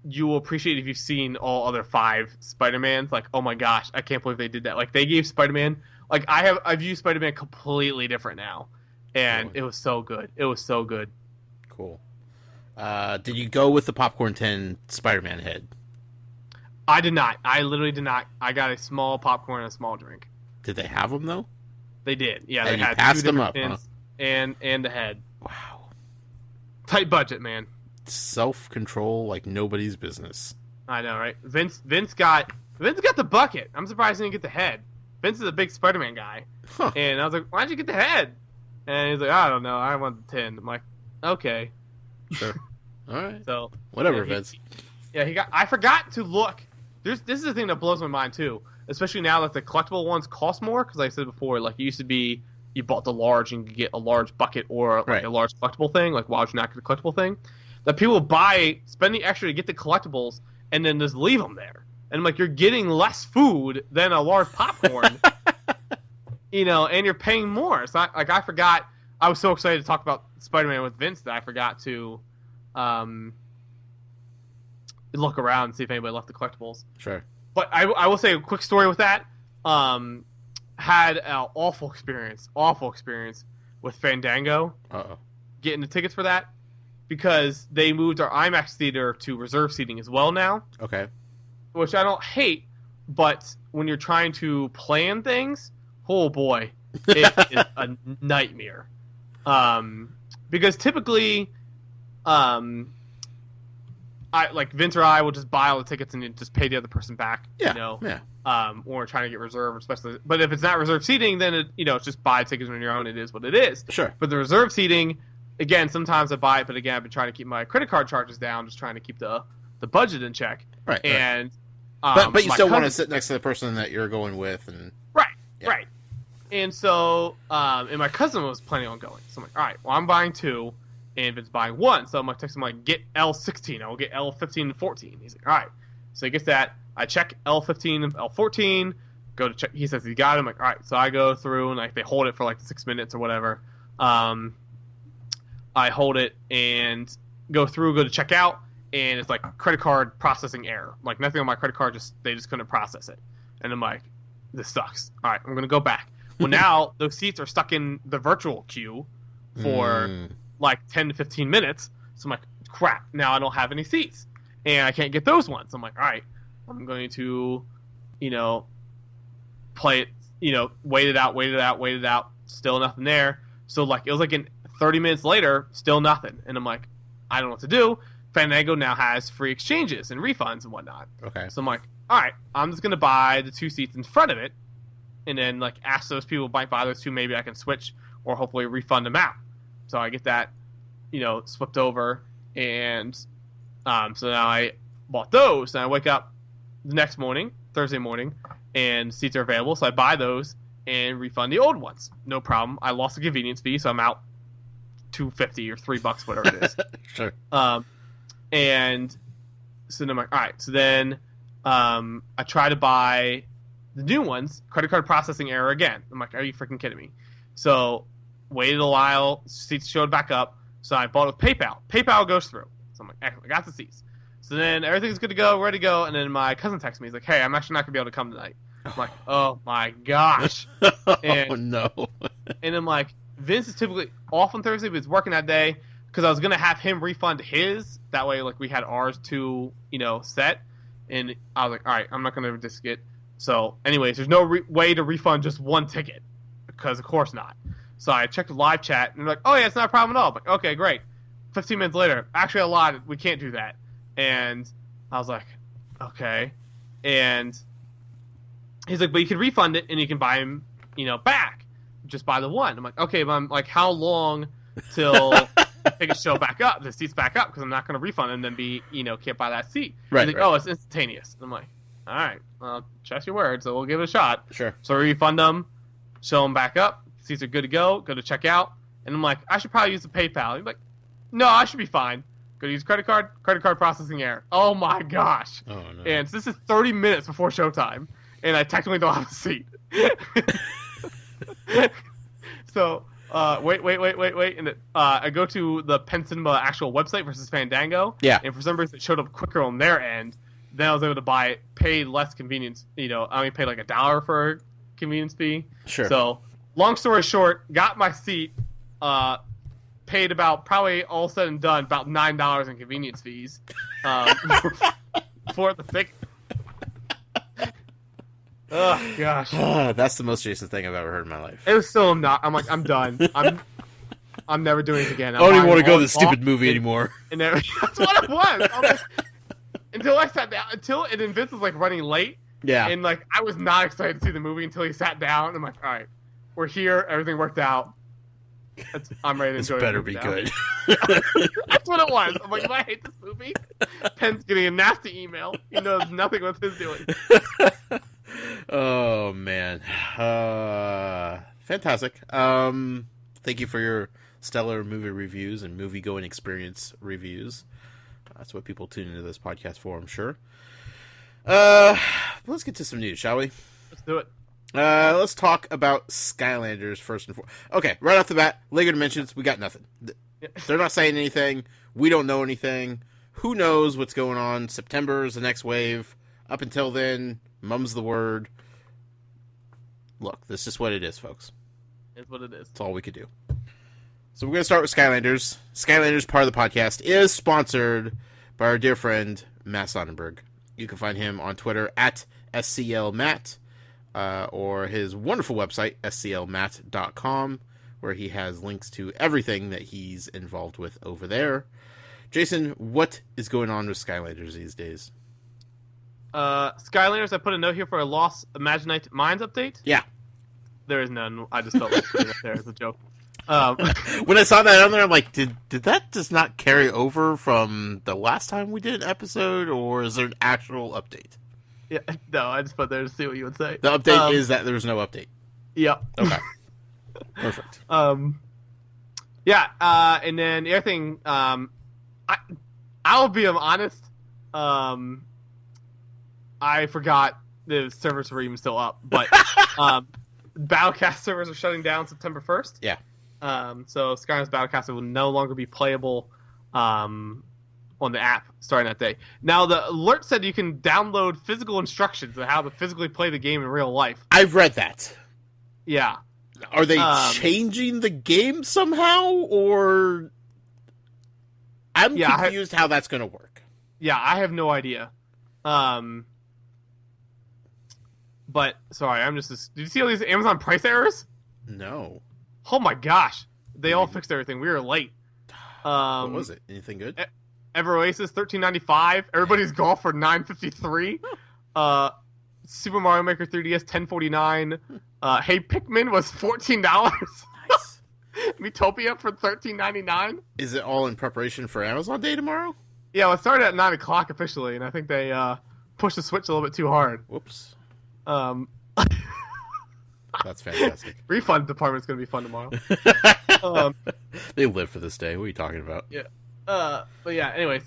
you will appreciate if you've seen all other 5 Spider-Mans. Like, oh my gosh, I can't believe they did that. Like they gave Spider-Man, like I view Spider-Man completely different now. And It was so good. It was so good. Cool. Did you go with the popcorn tin Spider-Man head? I did not. I literally did not. I got a small popcorn and a small drink. Did they have them though? They did. Yeah, and they had passed 2 them different up, tins and the head. Wow. Tight budget, man. Self-control like nobody's business. I know, right? Vince got the bucket. I'm surprised he didn't get the head. Vince is a big Spider-Man guy. Huh. And I was like, why'd you get the head? And he's like, I don't know, I want the 10. I'm like, okay. Sure. All right. So whatever, Vince. I forgot to look. This is the thing that blows my mind too, especially now that the collectible ones cost more. Because like I said before, like it used to be, you bought the large and you could get a large bucket or like a large collectible thing. Like, why would you not get a collectible thing? That people spend the extra to get the collectibles and then just leave them there. And I'm like, you're getting less food than a large popcorn, and you're paying more. So I forgot. I was so excited to talk about Spider-Man with Vince that I forgot to look around and see if anybody left the collectibles. Sure. But I will say a quick story with that. Had an awful experience with Fandango. Getting the tickets for that because they moved our IMAX theater to reserve seating as well now. Okay. Which I don't hate, but when you're trying to plan things, oh boy, it is a nightmare. Because typically, Vince or I will just buy all the tickets and just pay the other person back. Yeah. Or trying to get reserved, especially. But if it's not reserved seating, then it's just buy tickets on your own. It is what it is. Sure. But the reserved seating, again, sometimes I buy it, but again, I've been trying to keep my credit card charges down, just trying to keep the budget in check. Right. And but you still want to sit next to the person that you're going with, and right. And so, and my cousin was planning on going. So I'm like, all right, well, I'm buying 2, and Vince's buying 1. So I'm like, text him like, get L16. I will get L15 and 14. He's like, all right. So he gets that. I check L15 and L14. Go to check. He says he got it. I'm like, all right. So I go through and like they hold it for like 6 minutes or whatever. I hold it and go to check out. And it's like credit card processing error. Like nothing on my credit card, they just couldn't process it. And I'm like, this sucks. All right, I'm gonna go back. Well, now those seats are stuck in the virtual queue for like 10 to 15 minutes. So I'm like, crap. Now I don't have any seats, and I can't get those ones. I'm like, all right, I'm going to, play it. Wait it out. Still nothing there. So like it was like 30 minutes later, still nothing. And I'm like, I don't know what to do. Fandango now has free exchanges and refunds and whatnot. Okay. So I'm like, all right, I'm just going to buy the 2 seats in front of it and then like ask those people who might buy those 2, maybe I can switch or hopefully refund them out. So I get that, slipped over. And so now I bought those and I wake up the next morning, Thursday morning, and seats are available. So I buy those and refund the old ones. No problem. I lost the convenience fee, so I'm out $2.50 or $3, whatever it is. Sure. And so then I'm like, all right. So then I try to buy the new ones, credit card processing error again. I'm like, are you freaking kidding me? So waited a while, seats showed back up. So I bought it with PayPal. PayPal goes through. So I'm like, excellent, I got the seats. So then everything's good to go, ready to go. And then my cousin texts me. He's like, hey, I'm actually not going to be able to come tonight. I'm like, oh my gosh. Oh, no. And I'm like, Vince is typically off on Thursday, but he's working that day. Because I was going to have him refund his. That way, like, we had ours to, set. And I was like, all right, I'm not going to risk it. So, anyways, there's no way to refund just one ticket. Because, of course not. So, I checked the live chat. And they're like, oh, yeah, it's not a problem at all. I'm like, okay, great. 15 minutes later, actually, a lot. We can't do that. And I was like, okay. And he's like, but you can refund it and you can buy him, back. Just buy the one. I'm like, okay, but I'm like, how long till... tickets show back up, the seats back up, because I'm not going to refund and then can't buy that seat. Right. He's like, oh, it's instantaneous. And I'm like, all right, well, trust your word, so we'll give it a shot. Sure. So I refund them, show them back up, seats are good to go to check out, and I'm like, I should probably use the PayPal. He's like, no, I should be fine. Go to use credit card processing error. Oh my gosh. Oh no. And so this is 30 minutes before showtime, and I technically don't have a seat. So... wait. And I go to the Penn Cinema actual website versus Fandango. Yeah. And for some reason, it showed up quicker on their end. Then I was able to buy it, pay less convenience. I only paid like $1 for a convenience fee. Sure. So, long story short, got my seat, paid about, probably all said and done, about $9 in convenience fees for the ticket. Oh gosh, that's the most Jason thing I've ever heard in my life. it was still not. I'm like, I'm done. I'm never doing it again. I don't even want to go to this stupid movie anymore. And then, that's what it was. I was like, until I sat down, and then Vince was like running late. Yeah. And like I was not excited to see the movie until he sat down. I'm like, all right, we're here. Everything worked out. I'm ready to This enjoy better the be movie good. That's what it was. I'm like, if I hate this movie, Penn's getting a nasty email. He knows nothing what he's doing. Oh man, fantastic. Thank you for your stellar movie reviews and movie going experience reviews. That's what people tune into this podcast for, I'm sure. Let's get to some news, shall we? Let's do it. Let's talk about Skylanders first and foremost. Okay, right off the bat, Lego Dimensions, we got nothing. They're not saying anything. We don't know anything. Who knows what's going on? September is the next wave. Up until then, mum's the word. Look, this is what it is, folks. It's what it is. That's all we could do. So we're going to start with Skylanders. Skylanders, part of the podcast, is sponsored by our dear friend, Matt Sonnenberg. You can find him on Twitter at SCLMatt, or his wonderful website, sclmatt.com, where he has links to everything that he's involved with over there. Jason, what is going on with Skylanders these days? Skylanders, I put a note here for a Lost Imaginite Minds update. Yeah. There is none. I just felt like putting it there as a joke. When I saw that on there, I'm like, did that just not carry over from the last time we did an episode, or is there an actual update? Yeah, no, I just put there to see what you would say. The update is that there's no update. Yep. Okay. Perfect. Yeah, and then the other thing, I'll be honest, I forgot the servers were even still up, but Battlecast servers are shutting down September 1st. Yeah. So Skylanders Battlecast will no longer be playable on the app starting that day. Now, the alert said you can download physical instructions on how to physically play the game in real life. I've read that. Yeah. Are they changing the game somehow, or I'm confused how that's going to work. Yeah, I have no idea. But sorry, did you see all these Amazon price errors? No. Oh my gosh, they all fixed everything. We were late. What was it? Anything good? Ever Oasis $13.95. Everybody's Golf for $9.53. Super Mario Maker 3DS $10.49. Hey Pikmin was $14. Nice. Miitopia for $13.99. Is it all in preparation for Amazon Day tomorrow? Yeah, well, it started at 9 o'clock officially, and I think they pushed the switch a little bit too hard. Whoops. That's fantastic. Refund department's going to be fun tomorrow. They live for this day. What are you talking about? Yeah. But yeah, anyways.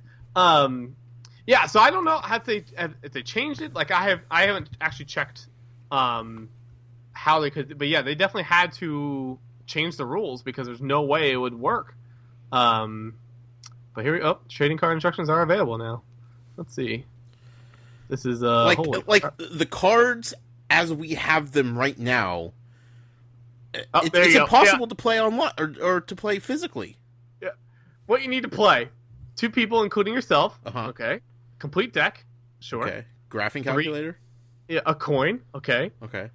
Yeah, so I don't know if they changed it. Like I haven't actually checked how they could, but yeah, they definitely had to change the rules because there's no way it would work. But here trading card instructions are available now. Let's see. This is the cards as we have them right now. It's impossible to play online or to play physically. Yeah. What you need to play: 2 people, including yourself. Uh-huh. Okay. Complete deck. Sure. Okay. Graphing calculator. 3, a coin. Okay. Okay.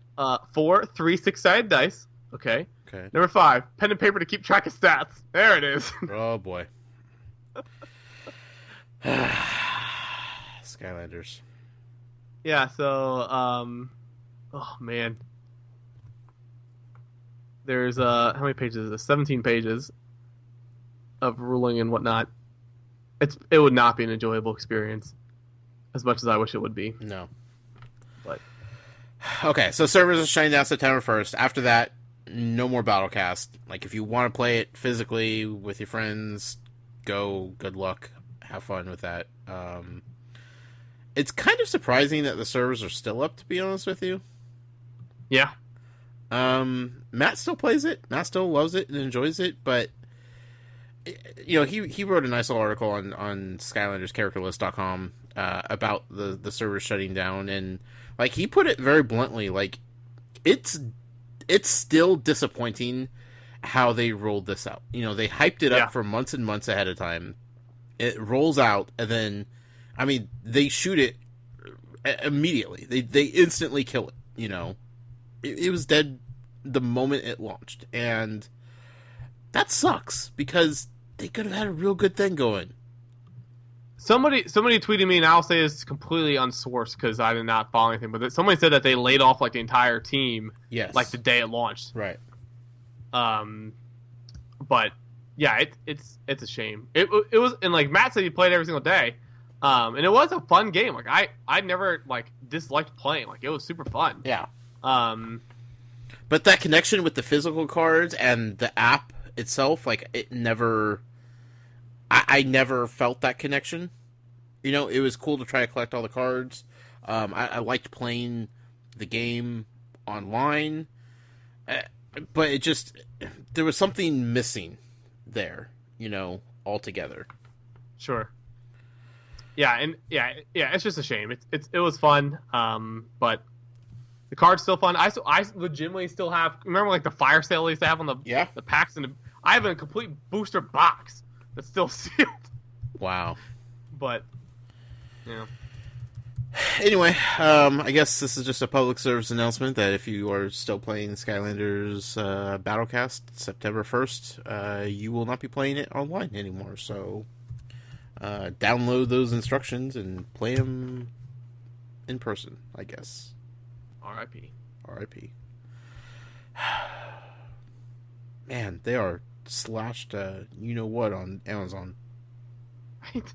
4, 3 6-sided dice. Okay. Okay. Number 5, pen and paper to keep track of stats. There it is. Oh boy. Skylanders. Yeah, so oh man. There's how many pages is this? 17 pages of ruling and whatnot. It would not be an enjoyable experience as much as I wish it would be. No. But okay, so servers are shutting down September 1st. After that, no more Battlecast. Like, if you want to play it physically with your friends, go. Good luck. Have fun with that. It's kind of surprising that the servers are still up, to be honest with you. Yeah. Matt still plays it. Matt still loves it and enjoys it, but you know, he wrote a nice little article on SkylandersCharacterList.com about the servers shutting down, and like he put it very bluntly, like it's still disappointing how they rolled this out. You know, they hyped it up for months and months ahead of time. It rolls out, and then, I mean, they shoot it immediately. They instantly kill it. You know, it was dead the moment it launched, and that sucks because they could have had a real good thing going. Somebody tweeted me, and I'll say it's completely unsourced because I did not follow anything. But somebody said that they laid off like the entire team, yes, like the day it launched. Right. But yeah, it's a shame. It was, and like Matt said, he played every single day, and it was a fun game. Like I never like disliked playing. Like it was super fun. Yeah. But that connection with the physical cards and the app itself, like it never, I never felt that connection. You know, it was cool to try to collect all the cards. I liked playing the game online, but it just, there was something missing there, you know, altogether. Sure. Yeah, and yeah, it's just a shame. It was fun, but the card's still fun. I legitimately still have, remember like the fire sale they used to have on the packs, and I have a complete booster box that's still sealed. Wow. But yeah. Anyway, I guess this is just a public service announcement that if you are still playing Skylanders Battlecast September 1st, you will not be playing it online anymore. So download those instructions and play them in person, I guess. R.I.P. R.I.P. Man, they are slashed you-know-what on Amazon. Right?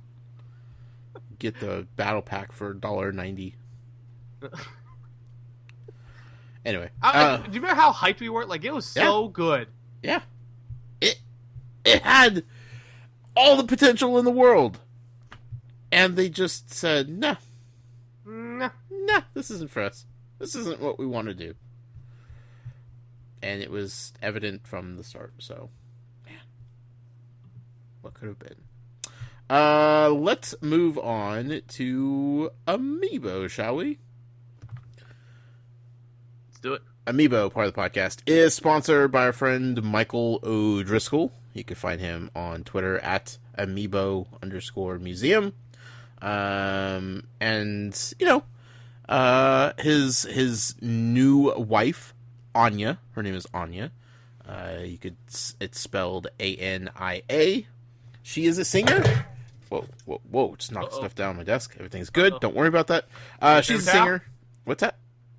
Get the battle pack for $1.90. Anyway, do you remember how hyped we were? Like it was so good. Yeah, it had all the potential in the world, and they just said, "No, this isn't for us. This isn't what we want to do." And it was evident from the start. So, man, what could have been? Let's move on to Amiibo, shall we? Let's do it. Amiibo, part of the podcast, is sponsored by our friend Michael O'Driscoll. You can find him on Twitter at Amiibo_museum. And, you know, his new wife, Anya, her name is Anya. It's spelled A-N-I-A. She is a singer. Whoa, just knocked stuff down on my desk. Everything's good. Don't worry about that. She's a singer. What's that?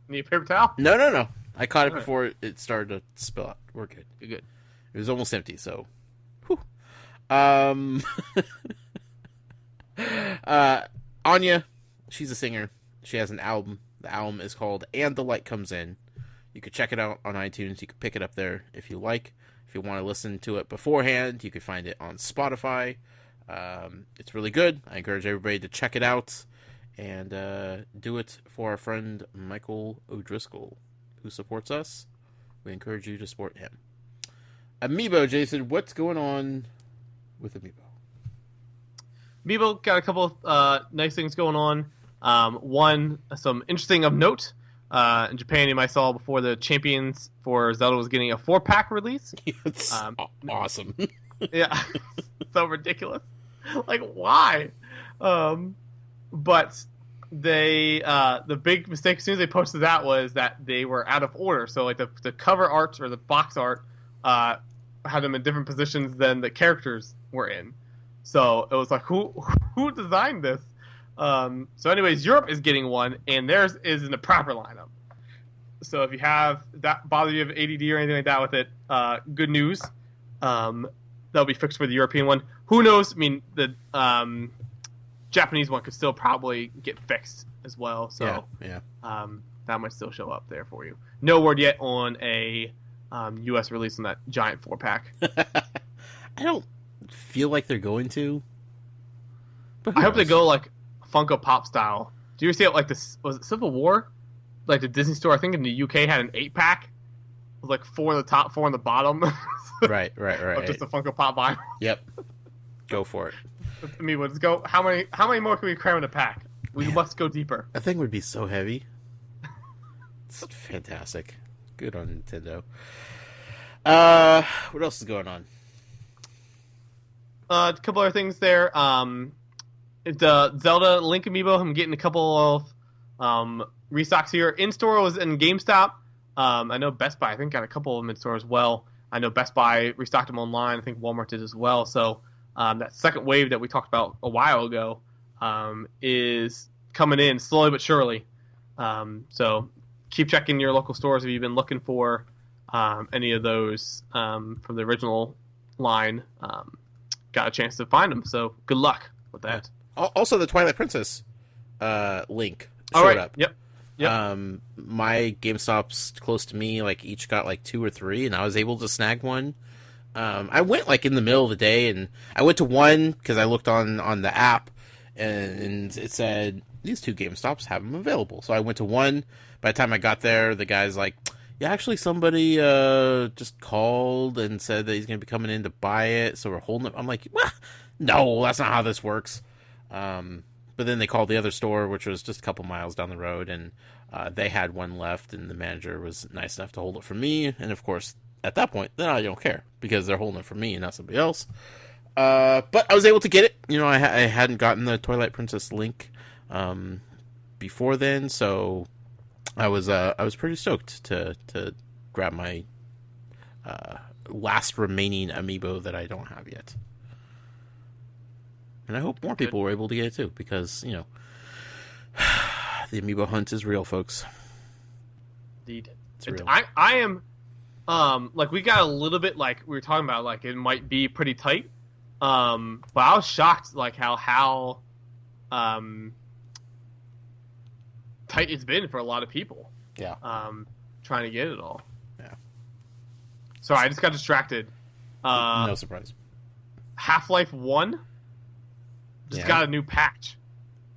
Need a paper towel? No. I caught it before it started to spill out. We're good. You're good. It was almost empty, so. Whew. Anya, she's a singer. She has an album. The album is called And the Light Comes In. You could check it out on iTunes. You could pick it up there if you like. If you want to listen to it beforehand, you could find it on Spotify. It's really good. I encourage everybody to check it out and do it for our friend Michael O'Driscoll, who supports us. We encourage you to support him. Amiibo, Jason, what's going on with Amiibo? Amiibo got a couple of nice things going on. One, some interesting of note. In Japan, you might saw before the Champions for Zelda was getting a 4-pack release. It's awesome. Yeah, so ridiculous. Like, why? But they the big mistake as soon as they posted that was that they were out of order. So like the cover art or the box art had them in different positions than the characters were in. So it was like, who designed this? So anyways, Europe is getting one, and theirs is in the proper lineup. So if you have that bother you have ADD or anything like that with it, good news. That'll be fixed for the European one. Who knows? I mean, the Japanese one could still probably get fixed as well. So yeah. That might still show up there for you. No word yet on a U.S. release on that giant 4-pack. I don't feel like they're going to. But I hope they go like Funko Pop style. Do you ever see it like this? Was it Civil War? Like the Disney store, I think in the UK had an 8-pack. It was like 4 on the top, 4 on the bottom. Right. Of just a Funko Pop vinyl. Yep. Go for it. I mean, let's go. How many more can we cram in a pack? We must go deeper. That thing would be so heavy. It's fantastic. Good on Nintendo. What else is going on? A couple other things there. The Zelda Link Amiibo, I'm getting a couple of restocks here. In-store was in GameStop. I know Best Buy, I think, got a couple of them in-store as well. I know Best Buy restocked them online. I think Walmart did as well. So that second wave that we talked about a while ago is coming in slowly but surely. So keep checking your local stores if you've been looking for any of those from the original line got a chance to find them. So good luck with that. Also, the Twilight Princess link showed All right. up. Yep. My GameStops close to me each got 2 or 3, and I was able to snag one. I went in the middle of the day, and I went to one because I looked on the app, and it said these 2 GameStops have them available. So I went to one. By the time I got there, the guy's like, yeah, actually somebody just called and said that he's going to be coming in to buy it, so we're holding it. I'm like, well, no, that's not how this works. But then they called the other store, which was just a couple miles down the road, and they had one left, and the manager was nice enough to hold it for me. And of course, at that point, then I don't care because they're holding it for me and not somebody else. But I was able to get it. I hadn't gotten the Twilight Princess link before then, so I was pretty stoked to grab my last remaining amiibo that I don't have yet. And I hope more people were able to get it too, because the amiibo hunt is real, folks. Indeed, it's real. I am we got a little bit we were talking about it might be pretty tight. But I was shocked how tight it's been for a lot of people. Yeah. Trying to get it all. Yeah. Sorry, I just got distracted. No surprise. Half-Life 1 just got a new patch.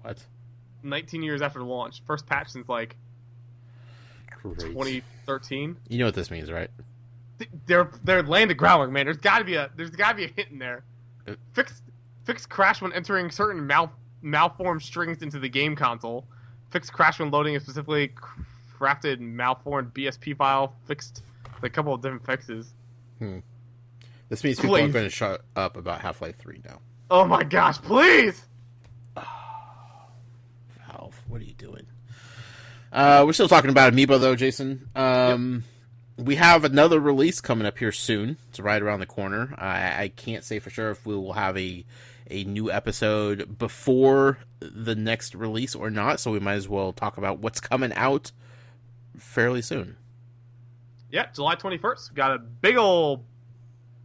What? 19 years after launch. First patch since 2013. You know what this means, right? They're laying the groundwork, man. There's gotta be a hit in there. Fix crash when entering certain malformed strings into the game console. Fix crash when loading a specifically crafted malformed BSP file. Fixed a couple of different fixes. This means people are going to shut up about Half-Life 3 now. Oh my gosh, please! Valve, what are you doing? We're still talking about Amiibo, though, Jason. We have another release coming up here soon. It's right around the corner. I can't say for sure if we will have a new episode before the next release or not, so we might as well talk about what's coming out fairly soon. Yeah, July 21st. We've got a big old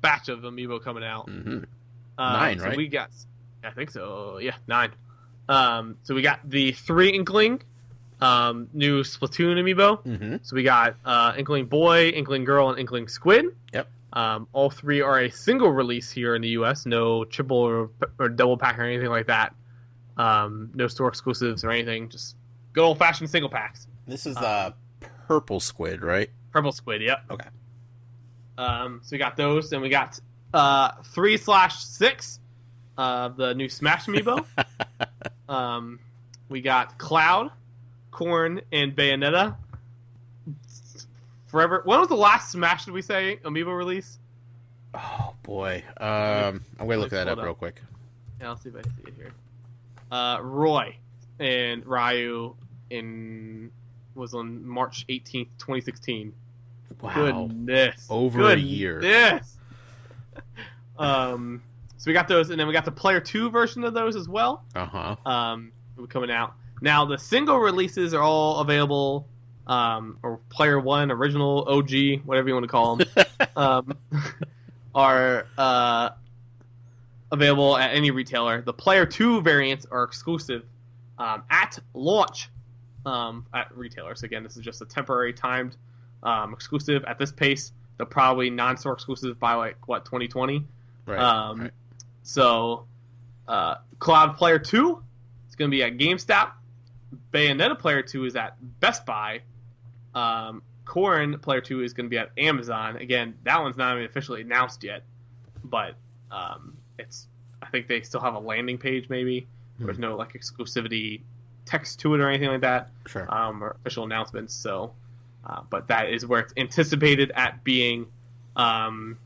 batch of Amiibo coming out. 9, right? So we got, I think so. Yeah, 9. So we got the 3 Inkling, new Splatoon Amiibo. So we got Inkling Boy, Inkling Girl, and Inkling Squid. Yep. All 3 are a single release here in the U.S. No triple or double pack or anything like that. No store exclusives or anything. Just good old fashioned single packs. This is the purple squid, right? Purple Squid. Yep. Okay. So we got those. Then we got 3/6 the new Smash Amiibo. We got Cloud, Corn, and Bayonetta. Forever. When was the last Smash, did we say, Amiibo release? Oh, boy. I'm going to look that up real quick. Yeah, I'll see if I see it here. Roy and Ryu was on March 18th, 2016. Wow. Goodness. Over a year. Yes. So we got those, and then we got the Player 2 version of those as well. Coming out. Now, the single releases are all available, or Player 1, Original, OG, whatever you want to call them, are available at any retailer. The Player 2 variants are exclusive at launch at retailers. Again, this is just a temporary timed exclusive. At this pace, they're probably non-store exclusive by 2020. Right. So, Cloud Player 2 is going to be at GameStop. Bayonetta Player 2 is at Best Buy. Corn Player 2 is going to be at Amazon. Again, that one's not even officially announced yet, but it's. I think they still have a landing page. Maybe there's no exclusivity text to it or anything like that. Sure. Or official announcements. So, but that is where it's anticipated at being. I'm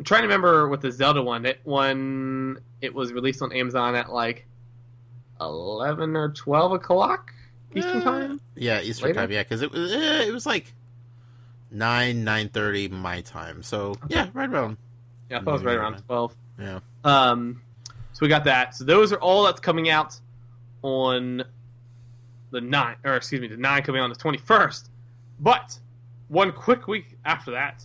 trying to remember with the Zelda one. It was released on Amazon at 11 or 12 o'clock Eastern time. Yeah, Eastern time. Yeah, because it was 9:30 my time. So yeah, right around. Yeah, I thought it was right around 12. Yeah. So we got that. So those are all that's coming out on the 9, the 9 coming on the 21st. But one quick week after that,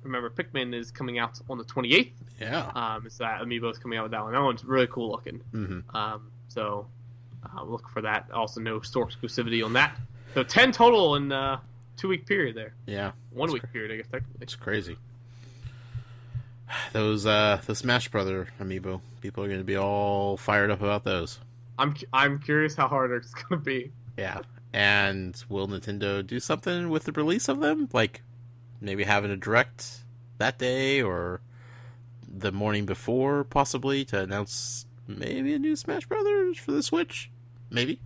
remember Pikmin is coming out on the 28th. Yeah. It's that amiibo is coming out with that one. That one's really cool looking. Mm-hmm. So look for that. Also, no store exclusivity on that. So 10 total in 2-week period there. Yeah. 1 week period, I guess technically. It's crazy. Those Smash Brother amiibo, people are going to be all fired up about those. I'm curious how hard it's going to be. Yeah. And will Nintendo do something with the release of them? Like maybe having a direct that day or the morning before, possibly, to announce maybe a new Smash Brothers for the Switch? Maybe.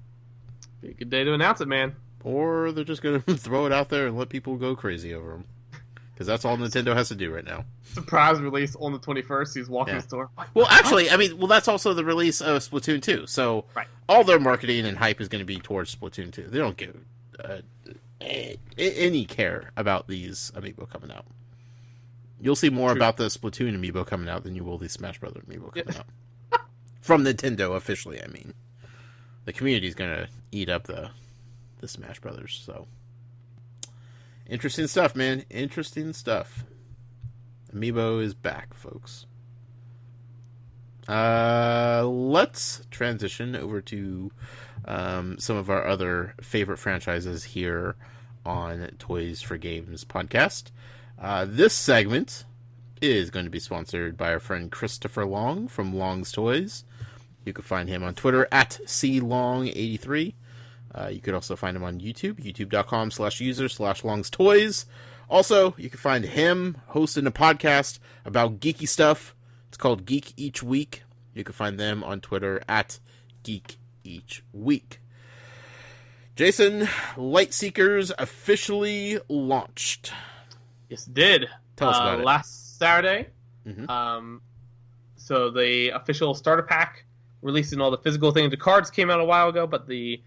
Be a good day to announce it, man. Or they're just going to throw it out there and let people go crazy over them. Because that's all Nintendo has to do right now. Surprise release on the 21st. He's walking the store. Well, actually, I mean, that's also the release of Splatoon 2. So all their marketing and hype is going to be towards Splatoon 2. They don't give any care about these amiibo coming out. You'll see more about the Splatoon amiibo coming out than you will the Smash Brother amiibo coming out. From Nintendo, officially, I mean. The community's going to eat up the Smash Brothers, so... Interesting stuff, man. Interesting stuff. Amiibo is back, folks. Let's transition over to some of our other favorite franchises here on Toys for Games podcast. This segment is going to be sponsored by our friend Christopher Long from Long's Toys. You can find him on Twitter at CLong83. You could also find him on YouTube, youtube.com/user/Long's Toys. Also, you can find him hosting a podcast about geeky stuff. It's called Geek Each Week. You can find them on Twitter at Geek Each Week. Jason, Lightseekers officially launched. Yes, it did. Tell us about it. Last Saturday. Mm-hmm. So the official starter pack, releasing all the physical things. The cards came out a while ago, but the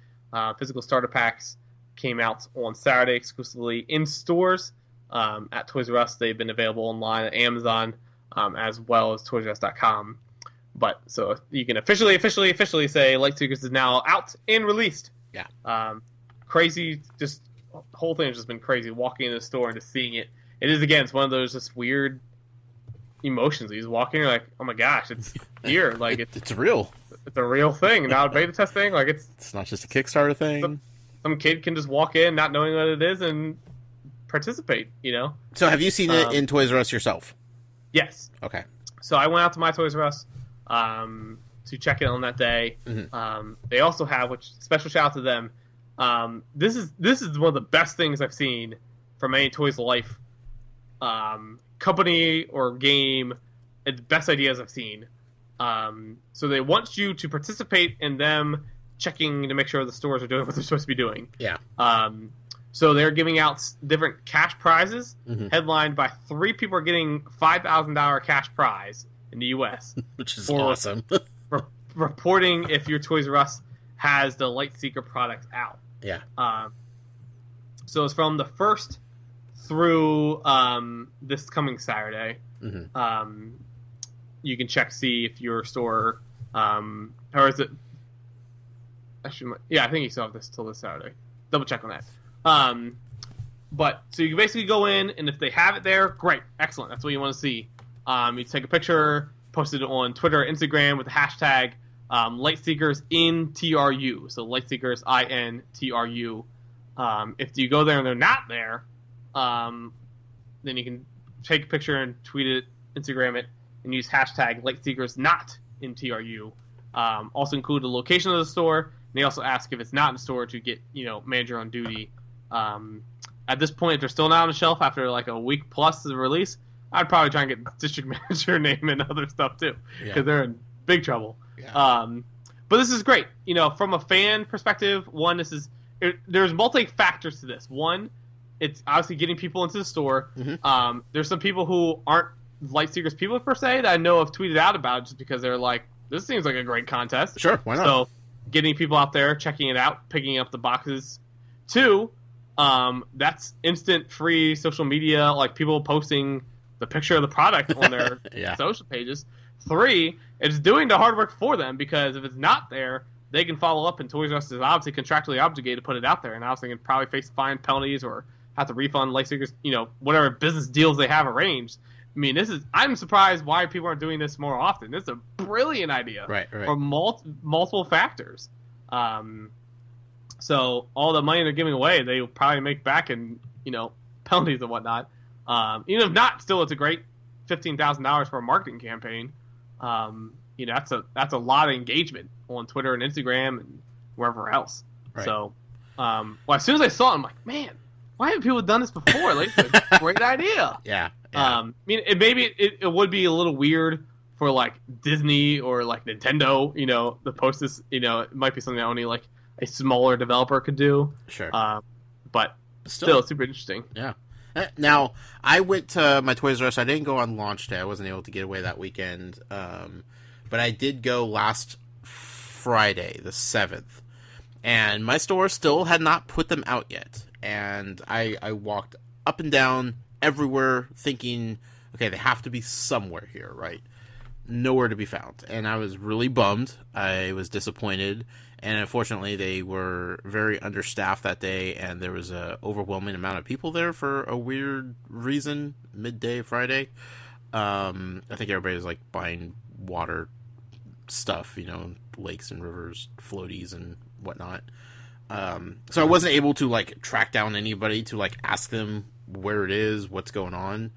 physical starter packs came out on Saturday exclusively in stores at Toys R Us. They've been available online at Amazon as well as ToysRUs.com. But so you can officially say Lightseekers is now out and released. Yeah. Crazy, just whole thing has just been crazy. Walking in the store and just seeing it. It is again. It's one of those just weird emotions. He's walking, you're like, oh my gosh, it's here. Like it's real. It's a real thing. Now beta testing, like it's not just a Kickstarter thing. Some kid can just walk in not knowing what it is and participate, you know? So have you seen it in Toys R Us yourself? Yes. Okay. So I went out to my Toys R Us to check it on that day. Mm-hmm. They also have, which special shout out to them. This is one of the best things I've seen from any Toys Life company or game. It's the best ideas I've seen. So they want you to participate in them checking to make sure the stores are doing what they're supposed to be doing. Yeah. So they're giving out different cash prizes, mm-hmm. headlined by 3 people are getting $5,000 cash prize in the U.S. Which is awesome. Reporting if your Toys R Us has the Lightseeker product out. Yeah. So it's from the 1st through this coming Saturday. Mm-hmm. You can see if your store, or is it? Actually, yeah, I think you still have this till this Saturday. Double check on that. But so you can basically go in, and if they have it there, great, excellent. That's what you want to see. You take a picture, post it on Twitter, Instagram with the hashtag Lightseekers in TRU. So Lightseekers INTRU. If you go there and they're not there, then you can take a picture and tweet it, Instagram it, and use hashtag Lightseekers not in TRU. Also include the location of the store. And they also ask if it's not in the store to get manager on duty. At this point, if they're still not on the shelf after like a week plus of the release, I'd probably try and get district manager name and other stuff too, because they're in big trouble. Yeah. But this is great. From a fan perspective, one, there's multi-factors to this. One, it's obviously getting people into the store. Mm-hmm. There's some people who aren't Lightseekers people per se that I know have tweeted out about it just because they're like, this seems like a great contest. Sure, why not? So getting people out there, checking it out, picking up the boxes. 2, that's instant free social media, like people posting the picture of the product on their social pages. 3, it's doing the hard work for them, because if it's not there, they can follow up, and Toys R Us is obviously contractually obligated to put it out there, and obviously can probably face fine penalties or have to refund Lightseekers, whatever business deals they have arranged. I mean, I'm surprised why people aren't doing this more often. This is a brilliant idea. Right. For multiple factors. So all the money they're giving away, they'll probably make back in, penalties and whatnot. Even if not, still it's a great $15,000 for a marketing campaign. That's a lot of engagement on Twitter and Instagram and wherever else. Right. So, as soon as I saw it, I'm like, man, why haven't people done this before? Like, it's a great idea. Yeah. Maybe it would be a little weird for like Disney or like Nintendo, to post this. It might be something that only like a smaller developer could do. Sure. But still super interesting. Yeah. Now, I went to my Toys R Us. I didn't go on launch day. I wasn't able to get away that weekend. But I did go last Friday, the 7th. And my store still had not put them out yet. And I walked up and down everywhere thinking, okay, they have to be somewhere here, right? Nowhere to be found. And I was really bummed. I was disappointed. And unfortunately, they were very understaffed that day, and there was an overwhelming amount of people there for a weird reason, midday Friday. I think everybody was like buying water stuff, lakes and rivers, floaties and whatnot. So I wasn't able to like track down anybody to like ask them where it is, what's going on,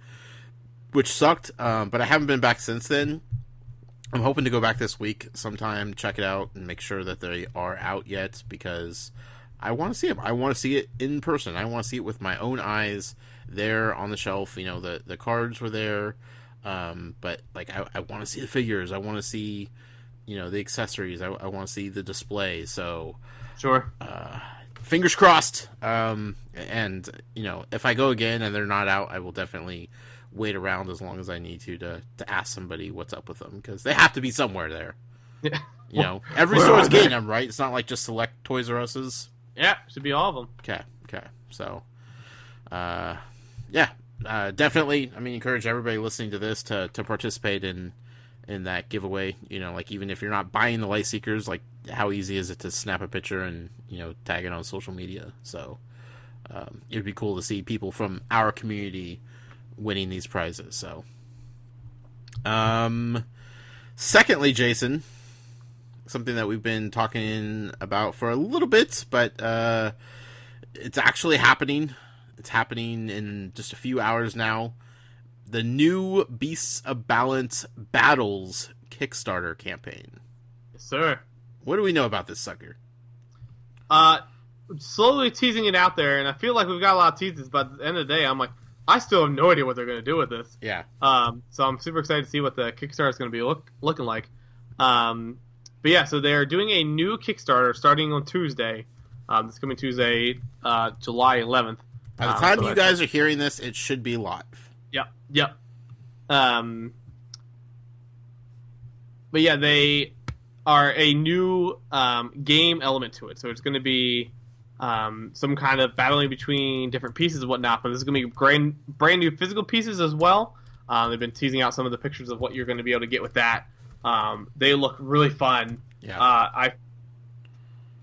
which sucked. But I haven't been back since then. I'm hoping to go back this week sometime, check it out, and make sure that they are out yet, because I want to see them. I want to see it in person. I want to see it with my own eyes there on the shelf. The cards were there, but like I want to see the figures. I want to see, the accessories. I want to see the display. So, sure. Fingers crossed. And if I go again and they're not out, I will definitely wait around as long as I need to ask somebody what's up with them, because they have to be somewhere there. Yeah. Every store is getting them, right? It's not like just select Toys R Us's. Yeah, should be all of them. Okay. So, definitely. Encourage everybody listening to this to participate in that giveaway. Even if you're not buying the Lightseekers, like how easy is it to snap a picture and tag it on social media? So, it'd be cool to see people from our community winning these prizes. So, secondly, Jason, something that we've been talking about for a little bit, but it's actually happening. It's happening in just a few hours now. The new Beasts of Balance Battles Kickstarter campaign. Yes, sir. What do we know about this sucker? Slowly teasing it out there, and I feel like we've got a lot of teases, but at the end of the day, I'm like, I still have no idea what they're going to do with this. Yeah. So I'm super excited to see what the Kickstarter is going to be looking like. But yeah, so they're doing a new Kickstarter starting on Tuesday. This coming Tuesday, July 11th. By the time you guys are hearing this, it should be live. Yep. But yeah, they are a new game element to it. So it's going to be some kind of battling between different pieces and whatnot, but this is going to be brand new physical pieces as well. They've been teasing out some of the pictures of what you're going to be able to get with that. They look really fun. Yeah. I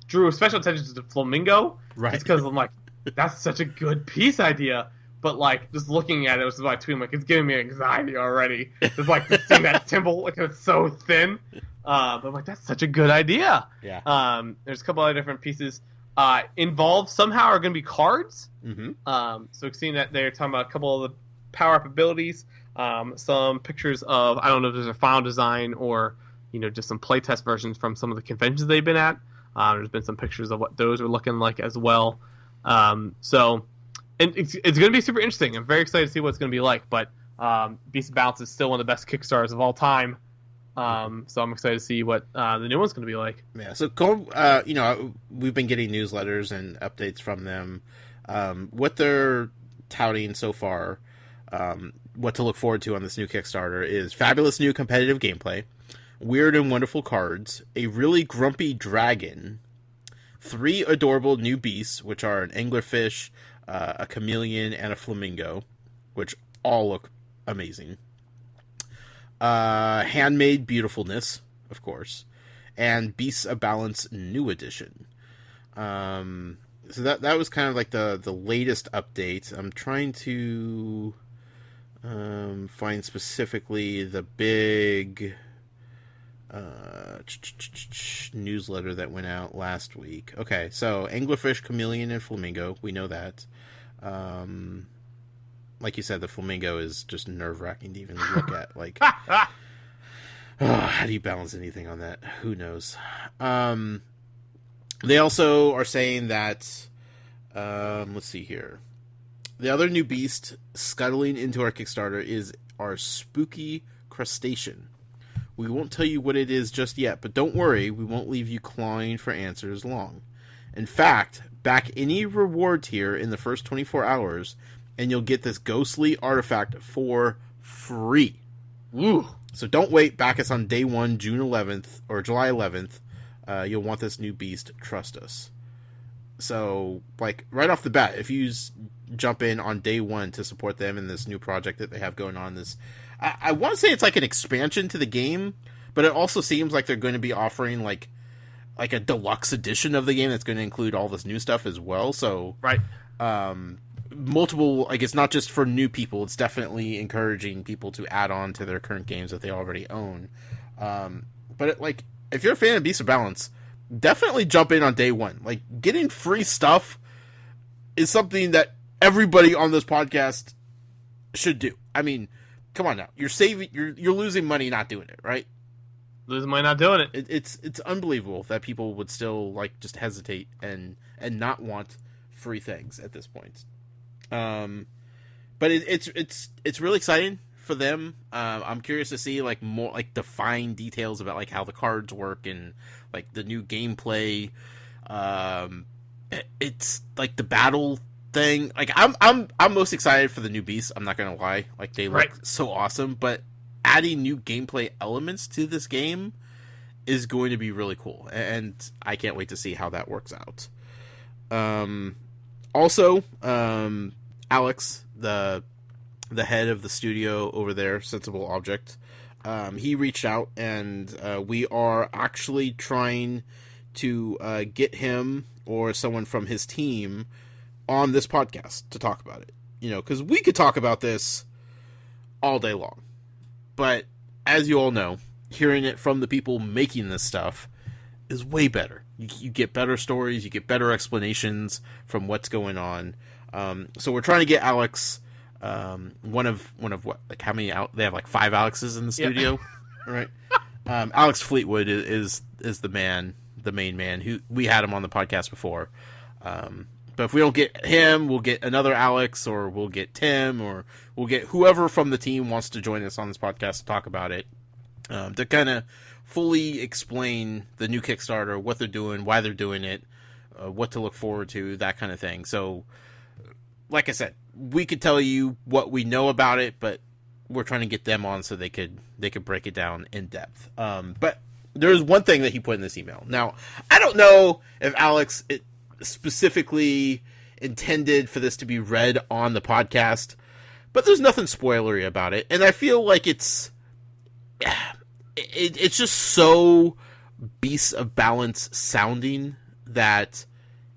drew special attention to the flamingo, right? Just because I'm like, that's such a good piece idea. But like, just looking at it, was like, like it's giving me anxiety already. Just like seeing that symbol, like it's so thin. But I'm like, that's such a good idea. Yeah. There's a couple other different pieces. Involved somehow are going to be cards. Mm-hmm. So seeing that they're talking about a couple of the power-up abilities, some pictures of, I don't know if there's a final design or, just some playtest versions from some of the conventions they've been at. There's been some pictures of what those are looking like as well. So it's going to be super interesting. I'm very excited to see what it's going to be like, but Beasts of Balance is still one of the best Kickstarters of all time. So I'm excited to see what the new one's going to be like. Yeah, so we've been getting newsletters and updates from them. What they're touting so far, what to look forward to on this new Kickstarter is fabulous new competitive gameplay, weird and wonderful cards, a really grumpy dragon, 3 adorable new beasts, which are an anglerfish, a chameleon, and a flamingo, which all look amazing. Handmade beautifulness, of course, and Beasts of Balance New Edition. So that was kind of like the latest update. I'm trying to find specifically the big newsletter that went out last week. Okay, so Anglerfish, Chameleon, and Flamingo. We know that. Like you said, the Flamingo is just nerve-wracking to even look at. Like, how do you balance anything on that? Who knows? They also are saying that, let's see here. The other new beast scuttling into our Kickstarter is our spooky crustacean. We won't tell you what it is just yet, but don't worry, we won't leave you clawing for answers long. In fact, back any reward tier in the first 24 hours, and you'll get this ghostly artifact for free. Woo! So don't wait, back us on day 1, June 11th, or July 11th. You'll want this new beast, trust us. So, like, right off the bat, if you jump in on day 1 to support them in this new project that they have going on, this... I want to say it's like an expansion to the game, but it also seems like they're going to be offering like a deluxe edition of the game that's going to include all this new stuff as well. So, right, multiple. Like, it's not just for new people; it's definitely encouraging people to add on to their current games that they already own. But like, if you're a fan of Beasts of Balance, definitely jump in on day 1. Like, getting free stuff is something that everybody on this podcast should do. I mean, come on now. You're losing money not doing it, right? Losing money not doing it. It's unbelievable that people would still like just hesitate and not want free things at this point. But it's really exciting for them. I'm curious to see like more like defined details about like how the cards work and like the new gameplay. It's like the battle thing. Like I'm most excited for the new beasts. I'm not gonna lie. Like they look so awesome, but adding new gameplay elements to this game is going to be really cool, and I can't wait to see how that works out. Also, Alex, the head of the studio over there, Sensible Object, he reached out, and we are actually trying to get him or someone from his team on this podcast to talk about it. You know, because we could talk about this all day long. But as you all know, hearing it from the people making this stuff is way better. You get better stories, you get better explanations from what's going on. So we're trying to get Alex, one of what, like how many out? They have like 5 Alexes in the studio, right? Alex Fleetwood is the main man who we had him on the podcast before. But if we don't get him, we'll get another Alex, or we'll get Tim, or we'll get whoever from the team wants to join us on this podcast to talk about it, to kind of fully explain the new Kickstarter, what they're doing, why they're doing it, what to look forward to, that kind of thing. So, like I said, we could tell you what we know about it, but we're trying to get them on so they could break it down in depth. But there's one thing that he put in this email. Now, I don't know if Alex specifically intended for this to be read on the podcast, but there's nothing spoilery about it, and I feel like it's just so Beasts of Balance sounding that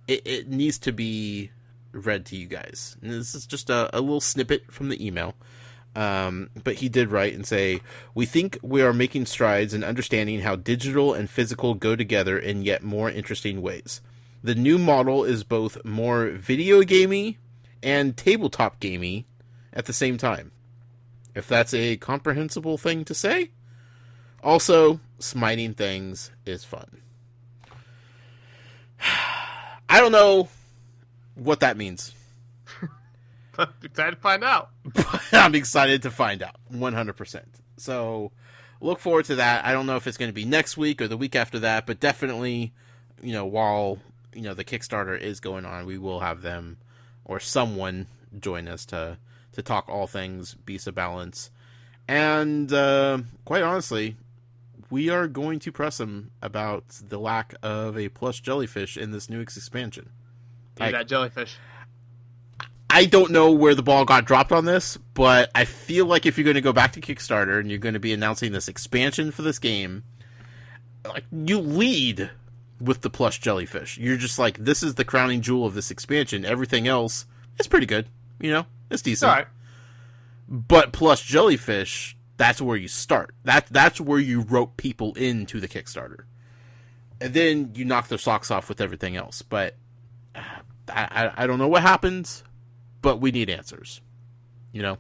it needs to be read to you guys. And this is just a little snippet from the email, but he did write and say, "We think we are making strides in understanding how digital and physical go together in yet more interesting ways. The new model is both more video gamey and tabletop gamey at the same time. If that's a comprehensible thing to say. Also, smiting things is fun." I don't know what that means. I'm excited to find out. I'm excited to find out, 100%. So, look forward to that. I don't know if it's going to be next week or the week after that, but definitely, while the Kickstarter is going on, we will have them or someone join us to talk all things Beasts of Balance. And quite honestly, we are going to press them about the lack of a plush jellyfish in this new expansion. That jellyfish. I don't know where the ball got dropped on this, but I feel like if you're going to go back to Kickstarter and you're going to be announcing this expansion for this game, like, you lead with the plush jellyfish. You're just like, this is the crowning jewel of this expansion. Everything else is pretty good. You know, it's decent. All right. But plush jellyfish, that's where you start. That's where you rope people into the Kickstarter. And then you knock their socks off with everything else. But I don't know what happens, but we need answers. You know?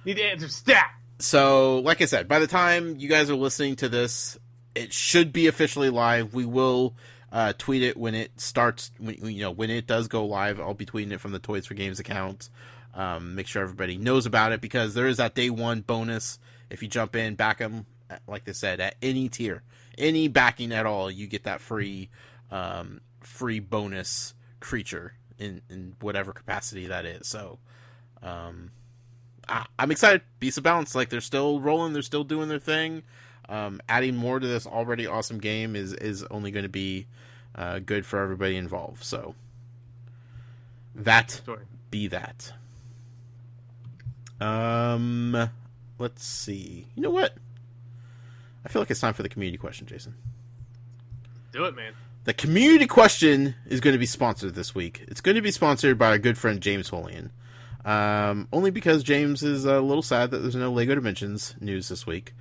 Need answers stat! So, like I said, by the time you guys are listening to this, it should be officially live. We will tweet it when it starts. When it does go live, I'll be tweeting it from the Toys for Games account. Make sure everybody knows about it, because there is that day one bonus. If you jump in, back them, like they said, at any tier, any backing at all, you get that free bonus creature in whatever capacity that is. So, I'm excited. Beasts of Balance, like, they're still rolling, they're still doing their thing. Adding more to this already awesome game is only going to be good for everybody involved. So that be that. Let's see. You know what? I feel like it's time for the community question, Jason. Do it, man. The community question is going to be sponsored this week. It's going to be sponsored by our good friend James Holian. Only because James is a little sad that there's no LEGO Dimensions news this week.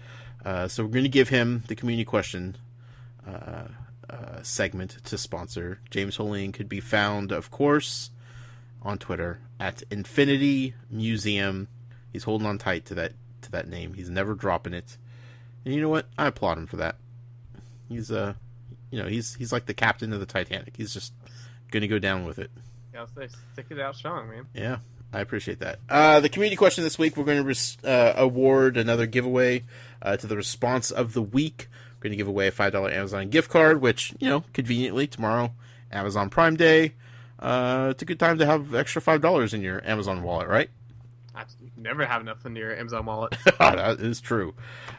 So we're going to give him the community question segment to sponsor. James Holian could be found, of course, on Twitter at Infinity Museum. He's holding on tight to that name. He's never dropping it. And you know what? I applaud him for that. He's he's like the captain of the Titanic. He's just going to go down with it. Yeah, I'll say stick it out strong, man. Yeah. I appreciate that. The community question this week, we're going to award another giveaway to the response of the week. We're going to give away a $5 Amazon gift card, which, conveniently, tomorrow, Amazon Prime Day, it's a good time to have extra $5 in your Amazon wallet, right? You can never have enough in your Amazon wallet. That is true.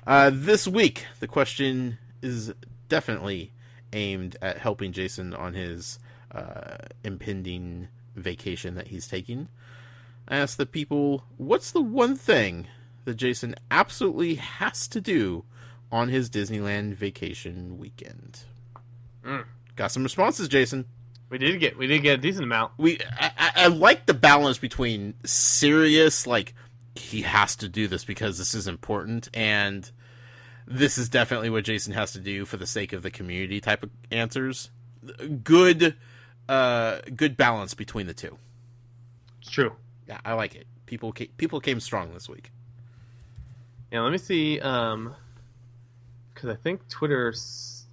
This week, the question is definitely aimed at helping Jason on his impending vacation that he's taking. I asked the people, what's the one thing that Jason absolutely has to do on his Disneyland vacation weekend? Got some responses, Jason. We did get a decent amount. I like the balance between serious, like, he has to do this because this is important, and this is definitely what Jason has to do for the sake of the community type of answers. Good balance between the two. It's true. Yeah, I like it. People came strong this week. Yeah, let me see. Because I think Twitter's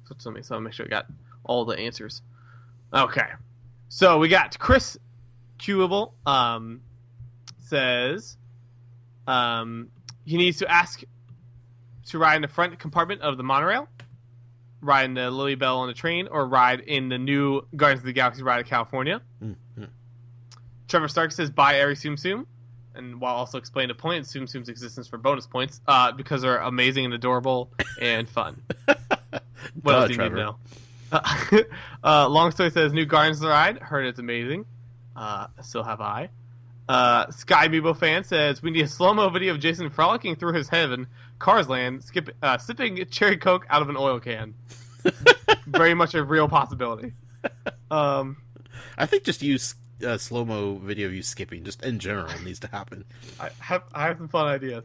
put something, so I'll make sure I got all the answers. Okay, so we got Chris Cubable says he needs to ask to ride in the front compartment of the monorail, ride in the Lily Bell on the train, or ride in the new Guardians of the Galaxy ride of California. Mm-hmm. Trevor Stark says, buy every Tsum Tsum, and while also explaining the point of Tsum Tsum's existence for bonus points, because they're amazing and adorable and fun. What else do you need to know? Long Story says, new Guardians of the ride, heard it's amazing. So have I. Sky Amiibo fan says, we need a slow-mo video of Jason frolicking through his heaven, Cars Land, sipping cherry Coke out of an oil can. Very much a real possibility. I think just use slow-mo video of you skipping, just in general, needs to happen. I have some fun ideas.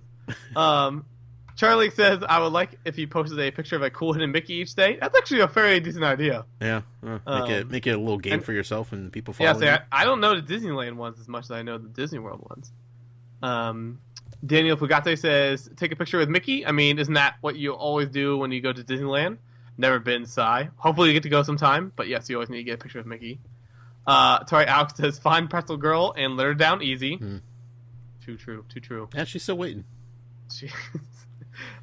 Charlie says, I would like if you posted a picture of a cool hidden Mickey each day. That's actually a very decent idea. Yeah, make it a little game for yourself and people follow you. I don't know the Disneyland ones as much as I know the Disney World ones. Daniel Fugate says, take a picture with Mickey. I mean, isn't that what you always do when you go to Disneyland? Never been, sigh. Hopefully you get to go sometime, but yes, you always need to get a picture of Mickey. Sorry, Alex says, find Pretzel Girl and let her down easy. Too true. Yeah, she's still waiting.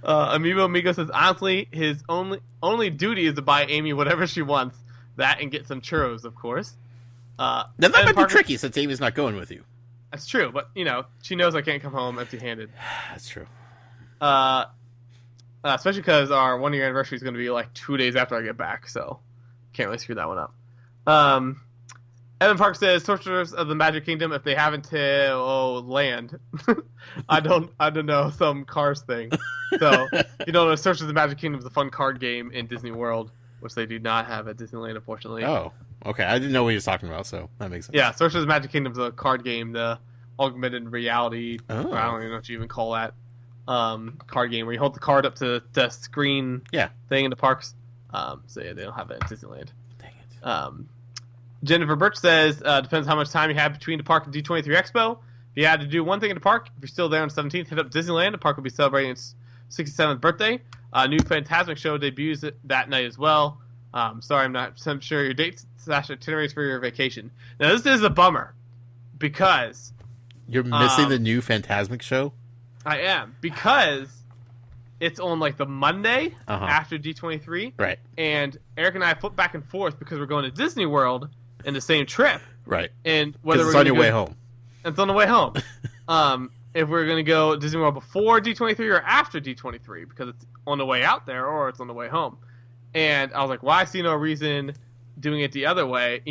Amiibo Amigo says, honestly, his only duty is to buy Amy whatever she wants. That and get some churros, of course. Now that might be tricky since Amy's not going with you. That's true, but, she knows I can't come home empty-handed. That's true. Especially because our 1-year anniversary is going to be like 2 days after I get back, so can't really screw that one up. Evan Park says, Sorcerers of the Magic Kingdom, if they haven't land. I don't know, some Cars thing. So, Sorcerers of the Magic Kingdom is a fun card game in Disney World. which they do not have at Disneyland, unfortunately. Oh, okay. I didn't know what he was talking about, so that makes sense. Yeah, Sorcerer's Magic Kingdom's a card game, the augmented reality, I don't even know what you even call that, card game where you hold the card up to the screen thing in the parks. So yeah, they don't have it at Disneyland. Dang it. Jennifer Birch says, depends how much time you have between the park and D23 Expo. If you had to do one thing in the park, if you're still there on the 17th, hit up Disneyland. The park will be celebrating its 67th birthday. New Fantasmic show debuts that night as well. Sorry, I'm not sure your dates / itineraries for your vacation. Now, this is a bummer because... You're missing the new Fantasmic show? I am, because it's on like the Monday after D23. Right. And Eric and I flip back and forth because we're going to Disney World in the same trip. Right. And whether it's on your way home. It's on the way home. If we're going to go Disney World before D23 or after D23, because it's on the way out there or it's on the way home. And I was like, well, I see no reason doing it the other way,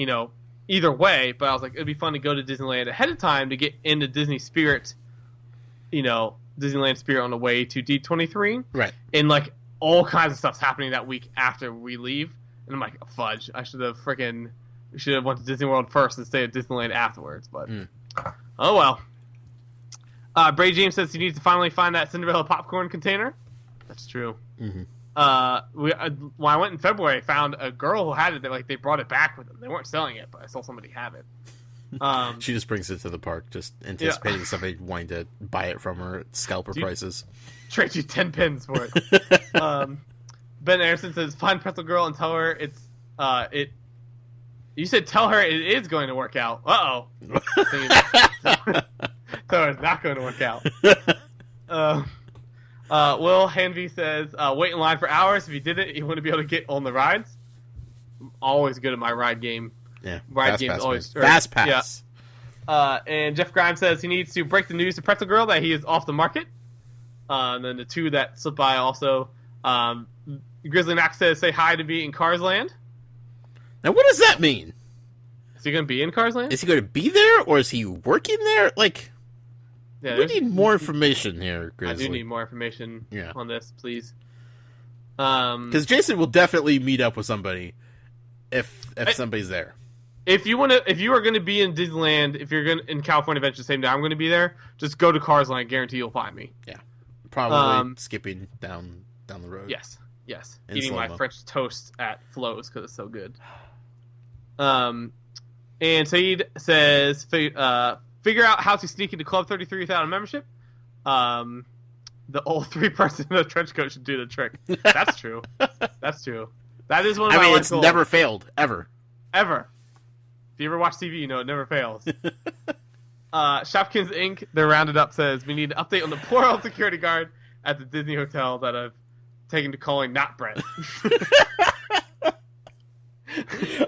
either way. But I was like, it'd be fun to go to Disneyland ahead of time to get into Disney spirit, Disneyland spirit on the way to D23. Right. And like all kinds of stuff's happening that week after we leave. And I'm like, oh, fudge. I should have went to Disney World first and stayed at Disneyland afterwards. But oh well. Bray James says he needs to finally find that Cinderella popcorn container. That's true. Mm-hmm. When I went in February, I found a girl who had it. They brought it back with them. They weren't selling it, but I saw somebody have it. She just brings it to the park, just anticipating somebody wanting to buy it from her at scalper prices. Trade you 10 pins for it. Ben Anderson says, "Find Pretzel Girl and tell her it's it." You said tell her it is going to work out. Uh-oh. So it's not going to work out. Will Hanvey says, wait in line for hours. If you did it, you wouldn't be able to get on the rides. I'm always good at my ride game. Yeah. Ride game's always... Fast pass. Yeah. And Jeff Grimes says he needs to break the news to Pretzel Girl that he is off the market. And then the two that slipped by also. Grizzly Max says, say hi to me in Cars Land. Now, what does that mean? Is he going to be in Cars Land? Is he going to be there, or is he working there? Yeah, we need more information here, Grizzly. I do need more information on this, please. Because Jason will definitely meet up with somebody if somebody's there. If you are going to be in Disneyland, if you're in California Adventure the same day I'm going to be there, just go to Cars Land. I guarantee you'll find me. Yeah, probably skipping down the road. Yes. In Eating slow-mo. my French toast at Flo's because it's so good. And Saeed says, figure out how to sneak into Club 33 without a membership. The old 3-person in a trench coat should do the trick. That's true. That's true. That is one of my it's goals. never failed, ever. Ever. If you ever watch TV, you know it never fails. Shopkins Inc., they're rounded up, says, we need an update on the poor old security guard at the Disney Hotel that I've taken to calling not Brett.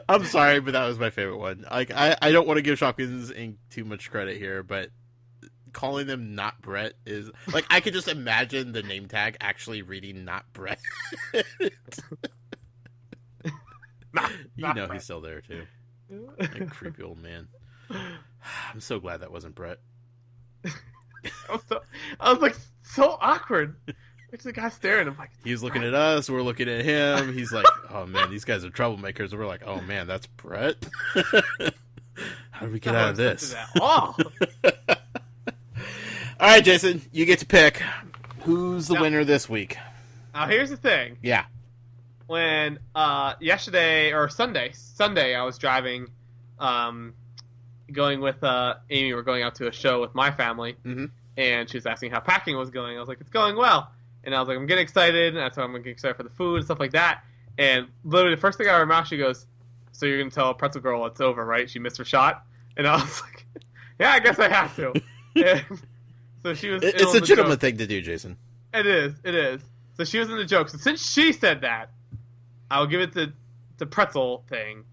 I'm sorry, but that was my favorite one. I don't want to give Shopkins Inc. too much credit here, but calling them not Brett is I could just imagine the name tag actually reading not Brett. Not he's still there too. That creepy old man. I'm so glad that wasn't Brett. I was like so awkward. The guy staring. I'm like, he's looking at us. We're looking at him. He's like, "Oh man, these guys are troublemakers." And we're like, "Oh man, that's Brett." How do we get out of this? All right, Jason, you get to pick. Who's the winner this week? Now, here's the thing. Yeah. When yesterday or Sunday, I was driving, going with Amy. We're going out to a show with my family, and she was asking how packing was going. I was like, "It's going well." And I was like, I'm getting excited. And that's why I'm getting excited for the food and stuff like that. And literally the first thing out of her mouth, she goes, so you're going to tell Pretzel Girl it's over, right? She missed her shot. And I was like, yeah, I guess I have to. And so she was. It's a legitimate thing to do, Jason. It is. So she was in the joke. So since she said that, I'll give it the Pretzel thing.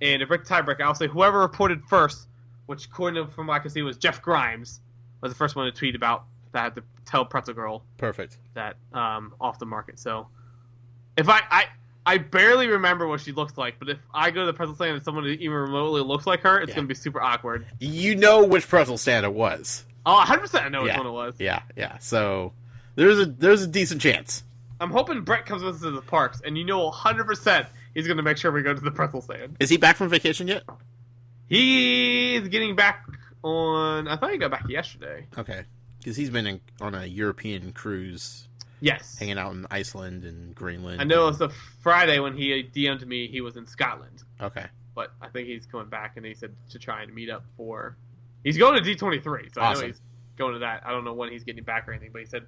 And to break the tiebreaker, I'll say whoever reported first, which according to from what I can see was Jeff Grimes, was the first one to tweet about that to tell Pretzel Girl. Perfect. That off the market. So if I barely remember what she looks like, but if I go to the pretzel stand and someone even remotely looks like her, it's going to be super awkward. You know which pretzel stand it was. Oh, 100% I know which one it was. Yeah. So there's a decent chance. I'm hoping Brett comes with us to the parks, and you know 100% he's going to make sure we go to the pretzel stand. Is he back from vacation yet? He's getting back on... I thought he got back yesterday. Okay. Because he's been on a European cruise. Yes. Hanging out in Iceland and Greenland. I know it was the Friday when he DM'd me, he was in Scotland. Okay. But I think he's coming back, and he said to try and meet up for... He's going to D23, so awesome. I know he's going to that. I don't know when he's getting back or anything, but he said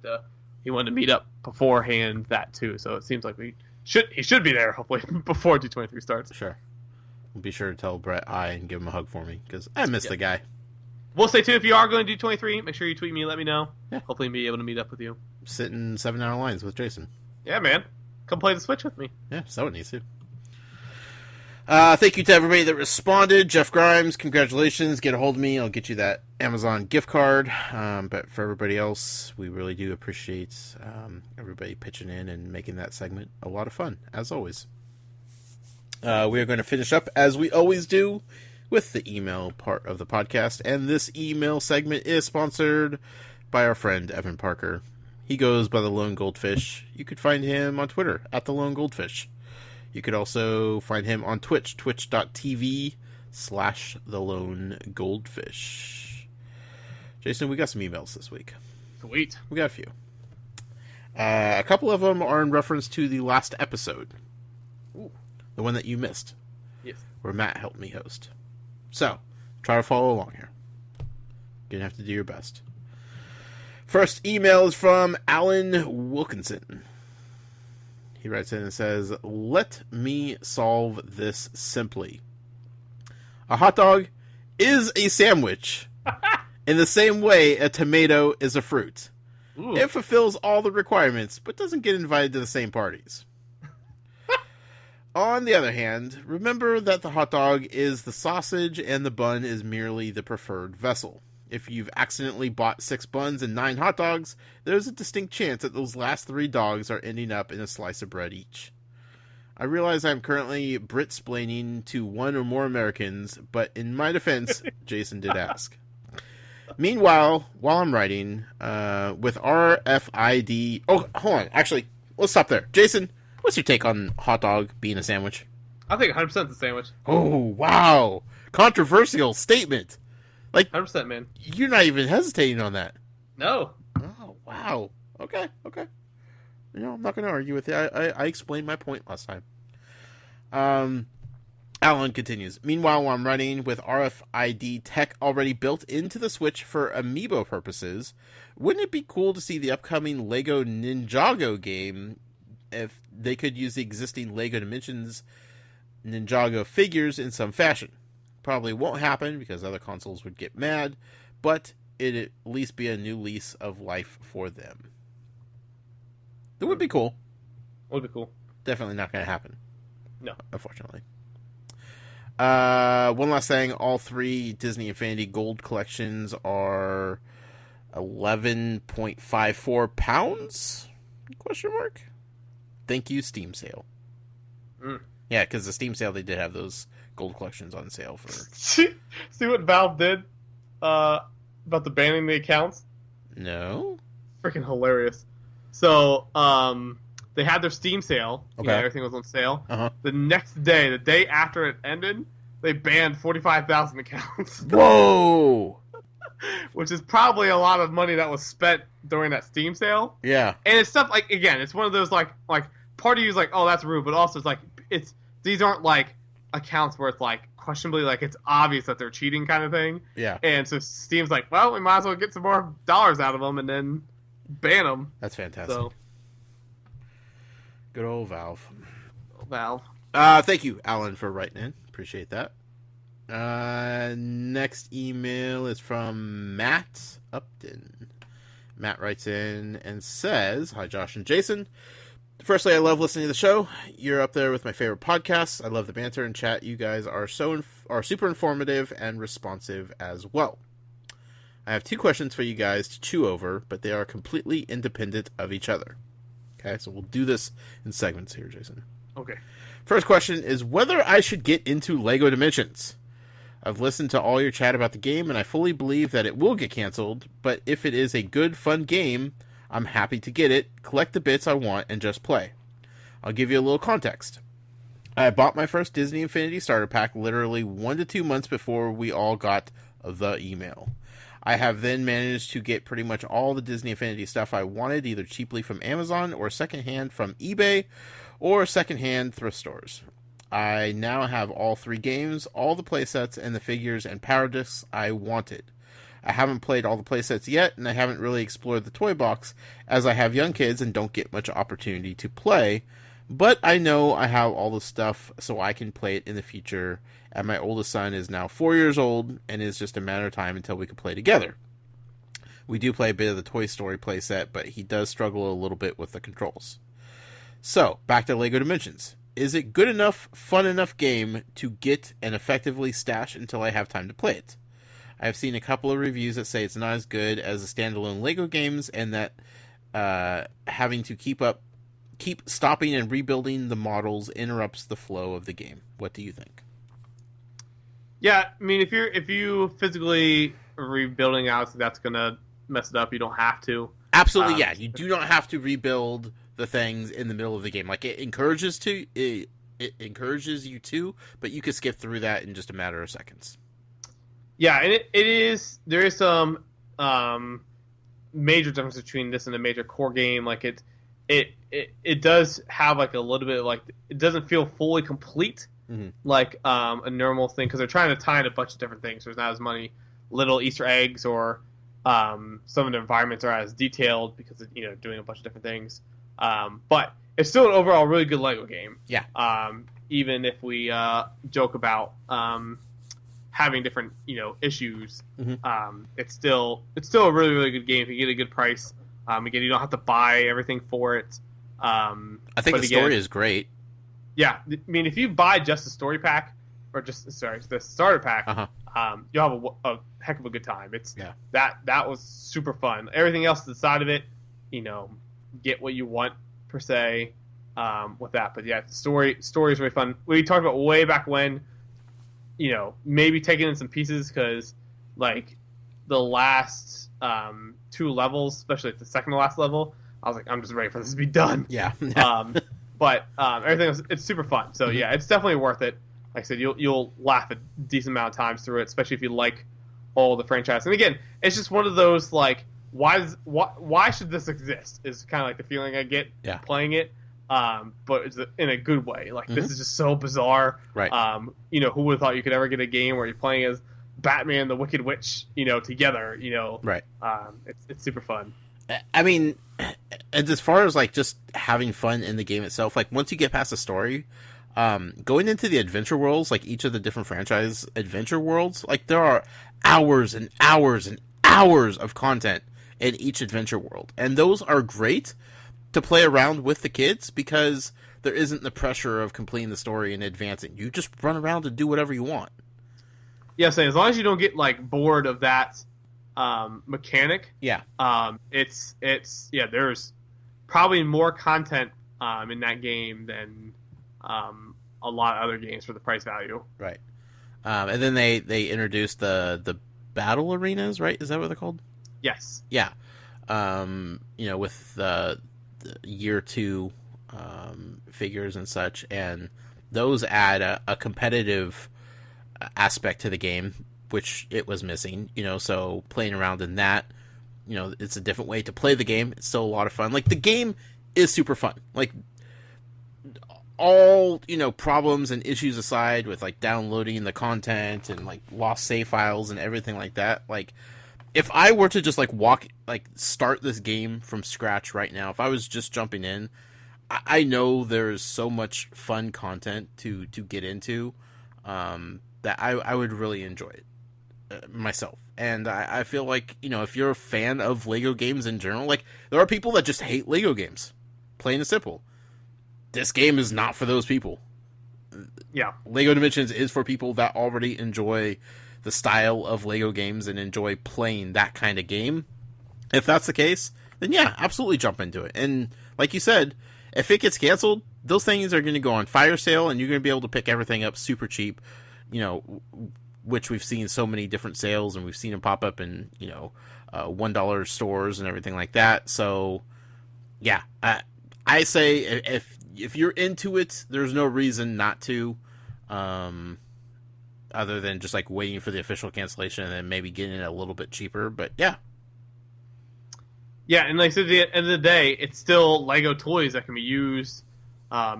he wanted to meet up beforehand that too. So it seems like he should be there, hopefully, before D23 starts. Sure. Be sure to tell Brett and give him a hug for me, because I miss the guy. We'll say, too, if you are going to D23, make sure you tweet me and let me know. Yeah. Hopefully be able to meet up with you. Sitting 7-hour lines with Jason. Yeah, man. Come play the Switch with me. Yeah, so it needs to. Thank you to everybody that responded. Jeff Grimes, congratulations. Get a hold of me. I'll get you that Amazon gift card. But for everybody else, we really do appreciate everybody pitching in and making that segment a lot of fun, as always. We are going to finish up, as we always do, with the email part of the podcast. And this email segment is sponsored by our friend Evan Parker. He goes by the Lone Goldfish. You could find him on Twitter at the Lone Goldfish. You could also find him on Twitch, twitch.tv/the Lone Goldfish. Jason, we got some emails this week. Sweet. We got a few. A couple of them are in reference to the last episode. Ooh. The one that you missed. Yes. Where Matt helped me host. So, try to follow along here. You're going to have to do your best. First email is from Alan Wilkinson. He writes in and says, "Let me solve this simply. A hot dog is a sandwich in the same way a tomato is a fruit. Ooh. It fulfills all the requirements, but doesn't get invited to the same parties. On the other hand, remember that the hot dog is the sausage and the bun is merely the preferred vessel. If you've accidentally bought 6 buns and 9 hot dogs, there's a distinct chance that those last 3 dogs are ending up in a slice of bread each. I realize I'm currently Brit-splaining to one or more Americans, but in my defense, Jason did ask. Meanwhile, while I'm writing, with RFID... Oh, hold on. Actually, let's stop there. Jason, what's your take on hot dog being a sandwich? I think 100% the sandwich. Oh, wow. Controversial statement. Like, 100%, man. You're not even hesitating on that. No. Oh, wow. Okay. I'm not going to argue with you. I explained my point last time. Alan continues. Meanwhile, while I'm running with RFID tech already built into the Switch for amiibo purposes, wouldn't it be cool to see the upcoming Lego Ninjago game if they could use the existing Lego Dimensions Ninjago figures in some fashion? Probably won't happen because other consoles would get mad, but it'd at least be a new lease of life for them. It would be cool. Would be cool. Definitely not going to happen. No. Unfortunately. One last thing. All 3 Disney Infinity Gold collections are 11.54 pounds? Question mark? Thank you, Steam sale. Yeah, because the Steam sale, they did have those gold collections on sale for... See what Valve did about the banning the accounts? No. Freaking hilarious. So, they had their Steam sale. Okay. You know, everything was on sale. Uh-huh. The next day, the day after it ended, they banned 45,000 accounts. Whoa! Which is probably a lot of money that was spent during that Steam sale. Yeah. And it's stuff like, again, it's one of those like part of you is like, oh, that's rude, but also it's like, these aren't like accounts where it's like questionably like it's obvious that they're cheating kind of thing. Yeah. And so Steam's like, well, we might as well get some more dollars out of them and then ban them. That's fantastic. So, good old Valve. Valve. Thank you, Alan, for writing in. Appreciate that. Next email is from Matt Upton. Matt writes in and says, "Hi, Josh and Jason. Firstly, I love listening to the show. You're up there with my favorite podcasts. I love the banter and chat. You guys are are super informative and responsive as well. I have 2 questions for you guys to chew over, but they are completely independent of each other." Okay, so we'll do this in segments here, Jason. Okay. First question is whether I should get into Lego Dimensions. I've listened to all your chat about the game, and I fully believe that it will get canceled, but if it is a good, fun game, I'm happy to get it, collect the bits I want, and just play. I'll give you a little context. I bought my first Disney Infinity starter pack literally 1 to 2 months before we all got the email. I have then managed to get pretty much all the Disney Infinity stuff I wanted, either cheaply from Amazon or secondhand from eBay or secondhand thrift stores. I now have all 3 games, all the playsets, and the figures and power discs I wanted. I haven't played all the playsets yet, and I haven't really explored the toy box, as I have young kids and don't get much opportunity to play, but I know I have all the stuff so I can play it in the future, and my oldest son is now 4 years old, and it's just a matter of time until we can play together. We do play a bit of the Toy Story playset, but he does struggle a little bit with the controls. So, back to LEGO Dimensions. Is it good enough, fun enough game to get and effectively stash until I have time to play it? I've seen a couple of reviews that say it's not as good as the standalone LEGO games, and that having to keep stopping and rebuilding the models interrupts the flow of the game. What do you think? Yeah, I mean, if you physically rebuilding out, so that's gonna mess it up. You don't have to. Absolutely, yeah. You do not have to rebuild the things in the middle of the game. Like, it encourages you to, but you can skip through that in just a matter of seconds. Yeah, and there is some major difference between this and a major core game. Like it does have like a little bit of, like, it doesn't feel fully complete, like a normal thing, because they're trying to tie in a bunch of different things. There's not as many little Easter eggs, or some of the environments are as detailed because doing a bunch of different things. But it's still an overall really good LEGO game. Yeah. Even if we joke about having different issues, it's still a really, really good game if you get a good price. Again, you don't have to buy everything for it. I think the story is great. Yeah, I mean, if you buy just the story pack, or the starter pack, you'll have a heck of a good time. That was super fun. Everything else to the side of it, get what you want per se with that. But yeah, the story is really fun. We talked about way back when, maybe taking in some pieces, because like the last 2 levels, especially at the second to last level, I was like, I'm just ready for this to be done. Yeah. But everything else, it's super fun. So yeah, it's definitely worth it. Like I said, you'll laugh a decent amount of times through it, especially if you like all the franchise. And again, it's just one of those, like, why should this exist? Is kind of like the feeling I get playing it. But it's in a good way. Like, this is just so bizarre. Right. Who would have thought you could ever get a game where you're playing as Batman, the Wicked Witch, together, Right. It's super fun. I mean, and as far as like just having fun in the game itself, like once you get past the story, going into the adventure worlds, like each of the different franchise adventure worlds, like there are hours and hours and hours of content in each adventure world, and those are great to play around with the kids because there isn't the pressure of completing the story and advancing. You just run around and do whatever you want. Yeah, so as long as you don't get like bored of that mechanic, it's there's probably more content in that game than a lot of other games for the price value. Right. And then they introduced the battle arenas, right? Is that what they're called? Yes. Yeah. With the year 2 figures and such, and those add a competitive aspect to the game, which it was missing. So playing around in that, it's a different way to play the game. It's still a lot of fun. Like, the game is super fun. Like, all problems and issues aside, with like downloading the content and like lost save files and everything like that, like, if I were to just start this game from scratch right now, if I was just jumping in, I know there's so much fun content to get into that I would really enjoy it myself. And I feel like, if you're a fan of LEGO games in general, like, there are people that just hate LEGO games, plain and simple. This game is not for those people. Yeah. LEGO Dimensions is for people that already enjoy the style of LEGO games and enjoy playing that kind of game. If that's the case, then yeah, absolutely jump into it. And like you said, if it gets canceled, those things are going to go on fire sale, and you're going to be able to pick everything up super cheap, which we've seen so many different sales, and we've seen them pop up in, $1 stores and everything like that. So yeah, I say if if you're into it, there's no reason not to, other than just like waiting for the official cancellation and then maybe getting it a little bit cheaper. But yeah. Yeah, and like I said, at the end of the day, it's still Lego toys that can be used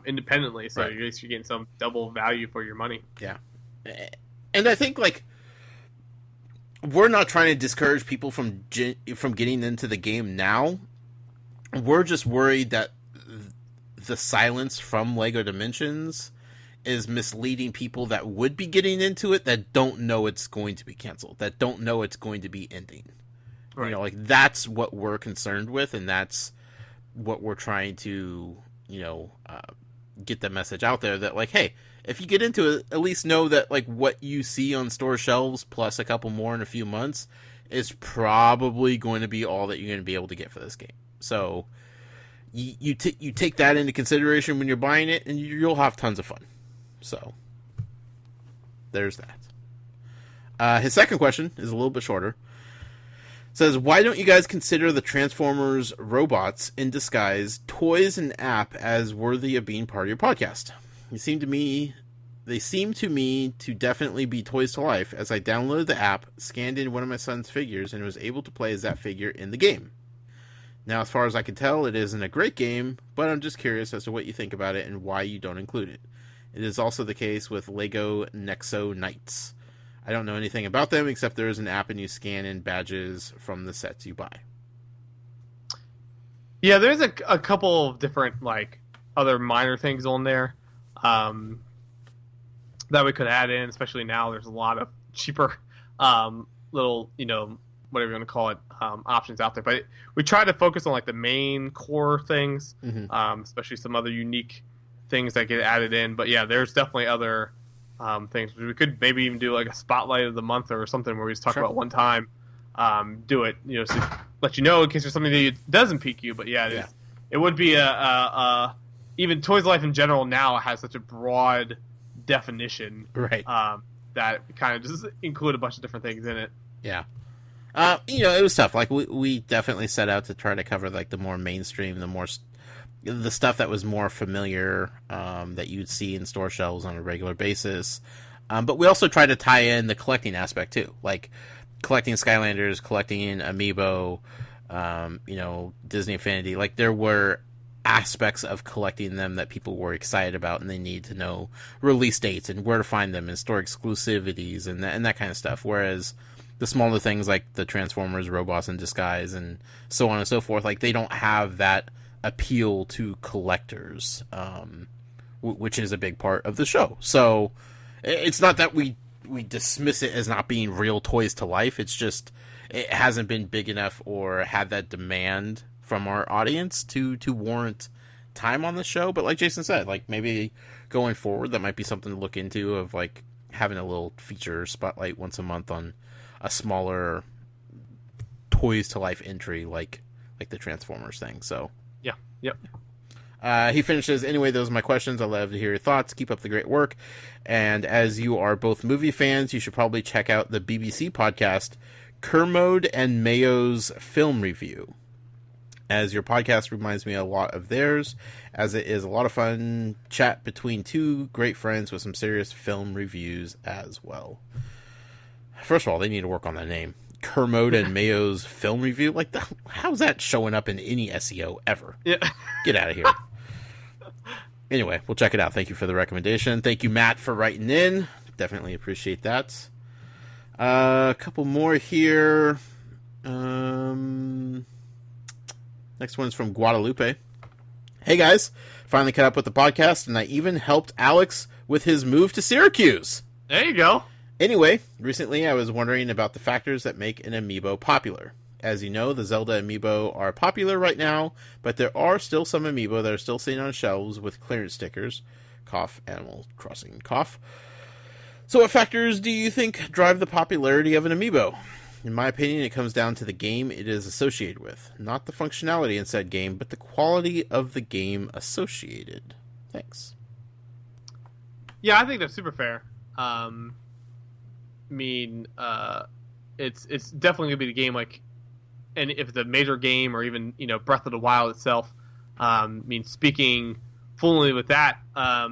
independently, so right. at least you're getting some double value for your money. Yeah. And I think, like, we're not trying to discourage people from getting into the game now. We're just worried that the silence from Lego Dimensions is misleading people that would be getting into it that don't know it's going to be canceled, that don't know it's going to be ending. Right. You know, like, that's what we're concerned with, and that's what we're trying to, get the message out there that, like, hey, if you get into it, at least know that, like, what you see on store shelves plus a couple more in a few months is probably going to be all that you're going to be able to get for this game. So you take that into consideration when you're buying it, and you'll have tons of fun. So there's that. His second question is a little bit shorter. It says, why don't you guys consider the Transformers robots in disguise toys and app as worthy of being part of your podcast? They seem to me to definitely be toys to life, as I downloaded the app, scanned in one of my son's figures, and was able to play as that figure in the game. Now, as far as I can tell, it isn't a great game, but I'm just curious as to what you think about it and why you don't include it. It is also the case with Lego Nexo Knights. I don't know anything about them, except there is an app and you scan in badges from the sets you buy. Yeah, there's a couple of different, like, other minor things on there that we could add in, especially now there's a lot of cheaper little, whatever you want to call it, options out there. But we try to focus on, like, the main core things, especially some other unique things that get added in. But yeah, there's definitely other things. We could maybe even do like a spotlight of the month or something where we just talk about one time. Do it, so let you know in case there's something that doesn't pique you. But yeah, it would be even Toys Life in general now has such a broad definition, right? That kind of just include a bunch of different things in it. Yeah. It was tough. Like we definitely set out to try to cover like the more mainstream, the stuff that was more familiar, that you'd see in store shelves on a regular basis. But we also tried to tie in the collecting aspect too, like collecting Skylanders, collecting amiibo, Disney Infinity. Like there were aspects of collecting them that people were excited about, and they need to know release dates and where to find them and store exclusivities and that kind of stuff. Whereas the smaller things like the Transformers, robots in disguise, and so on and so forth, like they don't have that appeal to collectors, which is a big part of the show. So it's not that we dismiss it as not being real toys to life. It's just it hasn't been big enough or had that demand from our audience to warrant time on the show. But like Jason said, like maybe going forward that might be something to look into, of like having a little feature spotlight once a month on a smaller toys to life entry like the Transformers thing. So Yep. He finishes, anyway, those are my questions. I'd love to hear your thoughts. Keep up the great work. And as you are both movie fans, you should probably check out the BBC podcast, Kermode and Mayo's Film Review, as your podcast reminds me a lot of theirs, as it is a lot of fun chat between two great friends with some serious film reviews as well. First of all, they need to work on that name. Kermode and Mayo's Film Review. Like, how's that showing up in any SEO ever? Yeah. Get out of here. Anyway, we'll check it out. Thank you for the recommendation. Thank you, Matt, for writing in. Definitely appreciate that. A couple more here. Next one's from Guadalupe. Hey, guys. Finally caught up with the podcast, and I even helped Alex with his move to Syracuse. There you go. Anyway, recently I was wondering about the factors that make an amiibo popular. As you know, the Zelda amiibo are popular right now, but there are still some amiibo that are still sitting on shelves with clearance stickers. Cough, Animal Crossing, cough. So what factors do you think drive the popularity of an amiibo? In my opinion, it comes down to the game it is associated with. Not the functionality in said game, but the quality of the game associated. Thanks. Yeah, I think that's super fair. It's definitely gonna be the game, like, and if it's a major game or even Breath of the Wild itself, speaking fluently with that. I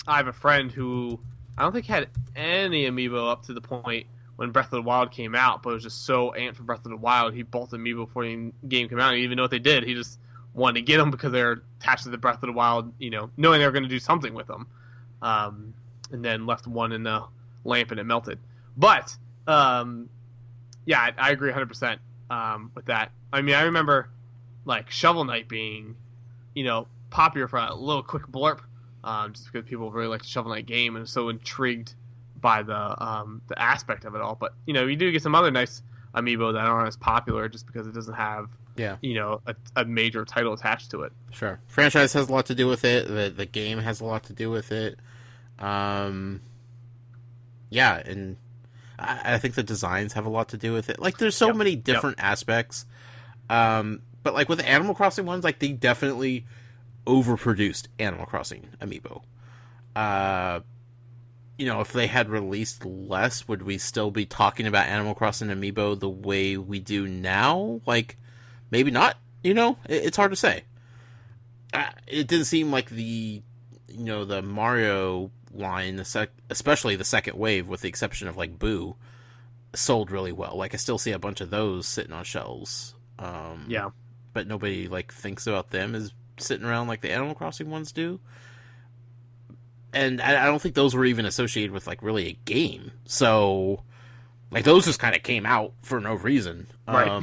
have a friend who I don't think had any amiibo up to the point when Breath of the Wild came out, but was just so amped for Breath of the Wild, he bought the amiibo before the game came out. He didn't even know what they did. He just wanted to get them because they're attached to the Breath of the Wild, knowing they were going to do something with them. And then left one in the lamp and it melted. But, yeah, I agree 100% with that. I mean, I remember, like, Shovel Knight being, popular for a little quick blurb, just because people really like the Shovel Knight game and are so intrigued by the aspect of it all. But, you do get some other nice amiibo that aren't as popular just because it doesn't have, a major title attached to it. Sure. Franchise has a lot to do with it. The game has a lot to do with it. Yeah, and I think the designs have a lot to do with it. Like, there's so many different aspects. But, like, with the Animal Crossing ones, like, they definitely overproduced Animal Crossing amiibo. If they had released less, would we still be talking about Animal Crossing amiibo the way we do now? Like, maybe not. It's hard to say. It didn't seem like the Mario line, especially the second wave, with the exception of, like, Boo, sold really well. Like, I still see a bunch of those sitting on shelves. But nobody, like, thinks about them as sitting around like the Animal Crossing ones do. And I don't think those were even associated with, like, really a game. So, like, those just kind of came out for no reason. Right.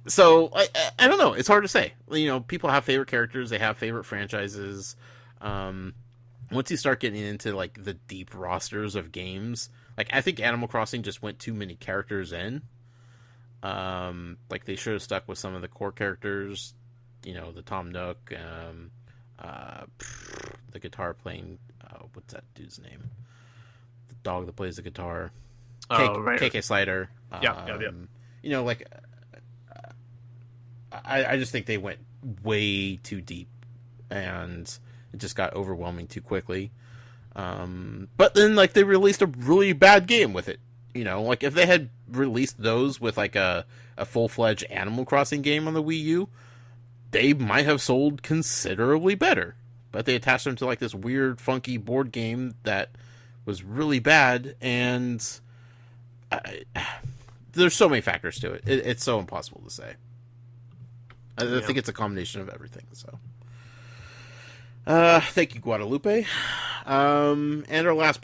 So, I don't know. It's hard to say. People have favorite characters. They have favorite franchises. Once you start getting into, like, the deep rosters of games, like, I think Animal Crossing just went too many characters in. Like, they should have stuck with some of the core characters. The Tom Nook, the guitar playing, what's that dude's name? The dog that plays the guitar. Right. KK Slider. Like, I just think they went way too deep, and it just got overwhelming too quickly. But then, like, they released a really bad game with it. Like, if they had released those with, like, a full-fledged Animal Crossing game on the Wii U, they might have sold considerably better. But they attached them to, like, this weird, funky board game that was really bad, and there's so many factors to it. It's so impossible to say. I think it's a combination of everything, so. Thank you, Guadalupe. And our last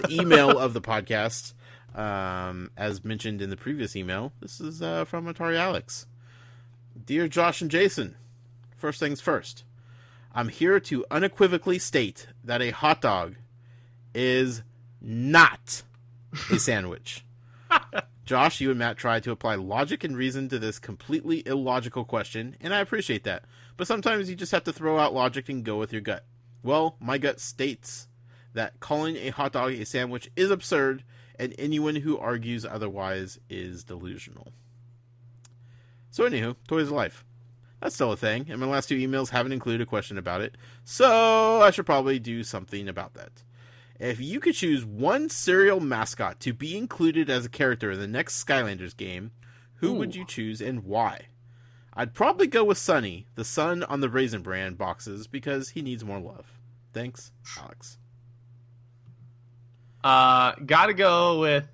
email of the podcast, as mentioned in the previous email, this is from Atari Alex. Dear Josh and Jason, first things first, I'm here to unequivocally state that a hot dog is not a sandwich. Josh, you and Matt tried to apply logic and reason to this completely illogical question, and I appreciate that. But sometimes you just have to throw out logic and go with your gut. Well, my gut states that calling a hot dog a sandwich is absurd, and anyone who argues otherwise is delusional. So anywho, Toys of Life. That's still a thing, and my last two emails haven't included a question about it, so I should probably do something about that. If you could choose one cereal mascot to be included as a character in the next Skylanders game, who would you choose and why? I'd probably go with Sunny, the sun on the Raisin Bran boxes, because he needs more love. Thanks, Alex. Gotta go with...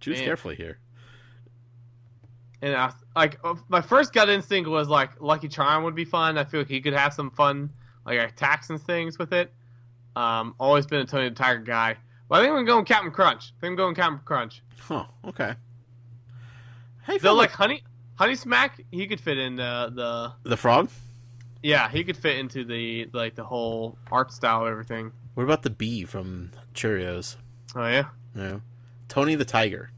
Choose carefully here. And my first gut instinct was, like, Lucky Charm would be fun. I feel like he could have some fun, like, attacks and things with it. Always been a Tony the Tiger guy. But I think I'm going Captain Crunch. Huh, okay. Hey, though, like, Honey Smack, he could fit in the frog? Yeah, he could fit into the whole art style of everything. What about the bee from Cheerios? Oh, yeah? Yeah. Tony the Tiger.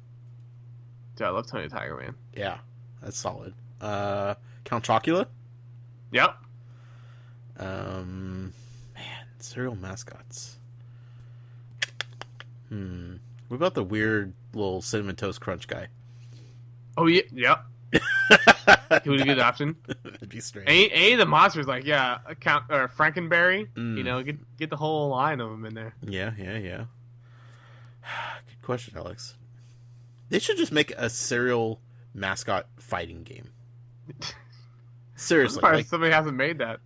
Dude, I love Tony the Tiger, man. Yeah, that's solid. Count Chocula? Yep. Man, cereal mascots. What about the weird little Cinnamon Toast Crunch guy? Oh, yeah, yep. He would be a good option. It'd be strange. Any of the monsters, like, yeah, Frankenberry, get the whole line of them in there. Yeah. Good question, Alex. They should just make a cereal mascot fighting game. Seriously, I'm surprised somebody hasn't made that.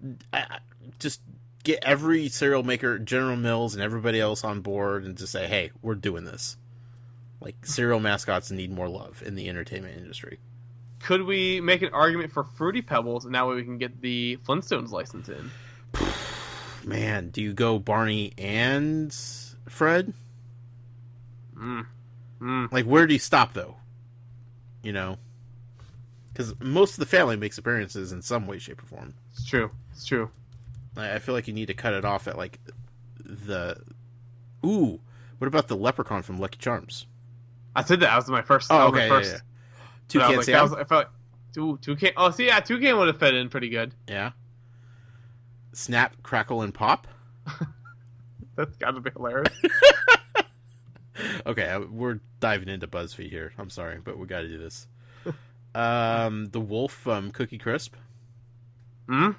Just get every cereal maker, General Mills, and everybody else on board, and just say, "Hey, we're doing this." Like, cereal mascots need more love in the entertainment industry. Could we make an argument for Fruity Pebbles, and that way we can get the Flintstones license in? Man, do you go Barney and Fred? Like, where do you stop, though? You know? Because most of the family makes appearances in some way, shape, or form. It's true. It's true. I feel like you need to cut it off at, like, the... Ooh, what about the leprechaun from Lucky Charms? I said that was my first. Oh, okay, first. yeah. Toucan like, Sam? I felt like Toucan. Oh, see, yeah, Toucan would have fit in pretty good. Yeah. Snap, Crackle, and Pop? That's got to be hilarious. Okay, we're diving into BuzzFeed here. I'm sorry, but we got to do this. The wolf from Cookie Crisp. Mm-hmm.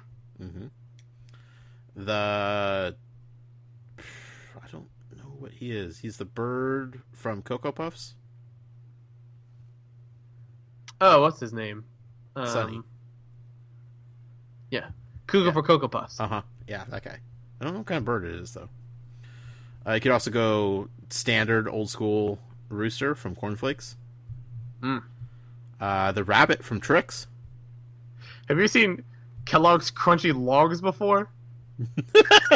I don't know what he is. He's the bird from Cocoa Puffs. Oh, what's his name? Sunny. Yeah. Cougar for Cocoa Puffs. Uh-huh. Yeah, that guy. I don't know what kind of bird it is, though. You could also go standard, old school rooster from Cornflakes. The rabbit from Trix. Have you seen Kellogg's Crunchy Logs before?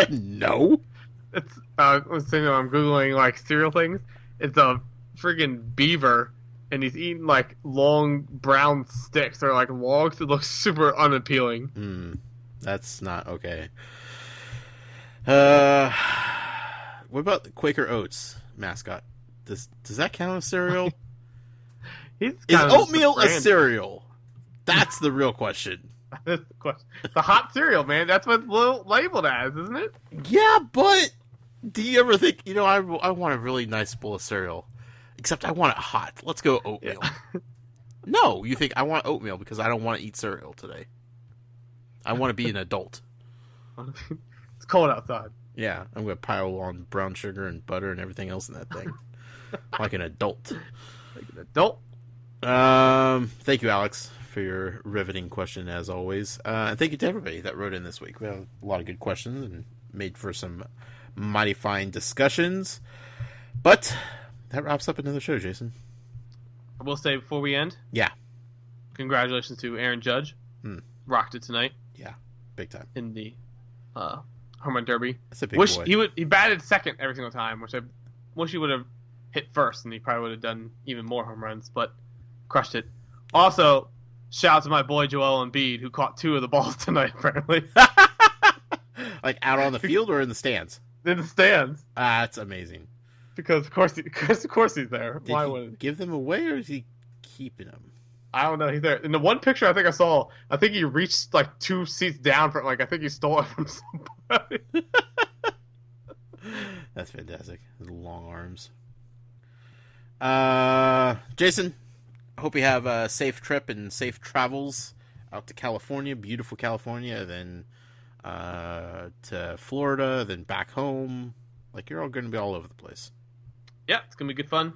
No. It's I'm Googling, like, cereal things. It's a friggin' beaver, and he's eating, like, long brown sticks. They're like logs. It looks super unappealing. That's not okay. What about the Quaker Oats mascot? Does that count as cereal? Is oatmeal a cereal? That's the real question. That's the question. It's a hot cereal, man. That's what it's labeled as, isn't it? Yeah, but do you ever think, I want a really nice bowl of cereal, except I want it hot. Let's go oatmeal. Yeah. No, you think I want oatmeal because I don't want to eat cereal today. I want to be an adult. It's cold outside. Yeah, I'm going to pile on brown sugar and butter and everything else in that thing. Like an adult. Thank you, Alex, for your riveting question, as always. And thank you to everybody that wrote in this week. We had a lot of good questions and made for some mighty fine discussions. But that wraps up another show, Jason. I will say before we end, congratulations to Aaron Judge. Rocked it tonight. Yeah, big time. In the home run derby. That's a big boy. He batted second every single time, which I wish he would have hit first, and he probably would have done even more home runs, but crushed it. Also, shout out to my boy Joel Embiid, who caught 2 of the balls tonight, apparently. Like out on the field or in the stands? In the stands. That's amazing. Because of course he's there. Why would he give them away, or is he keeping them? I don't know. He's there. In the one picture I think I saw, I think he reached like 2 seats down from, like, I think he stole it from somebody. That's fantastic. His long arms. Jason, hope you have a safe trip and safe travels out to California, beautiful California, then to Florida, then back home. Like, you're all going to be all over the place. Yeah, it's going to be good fun.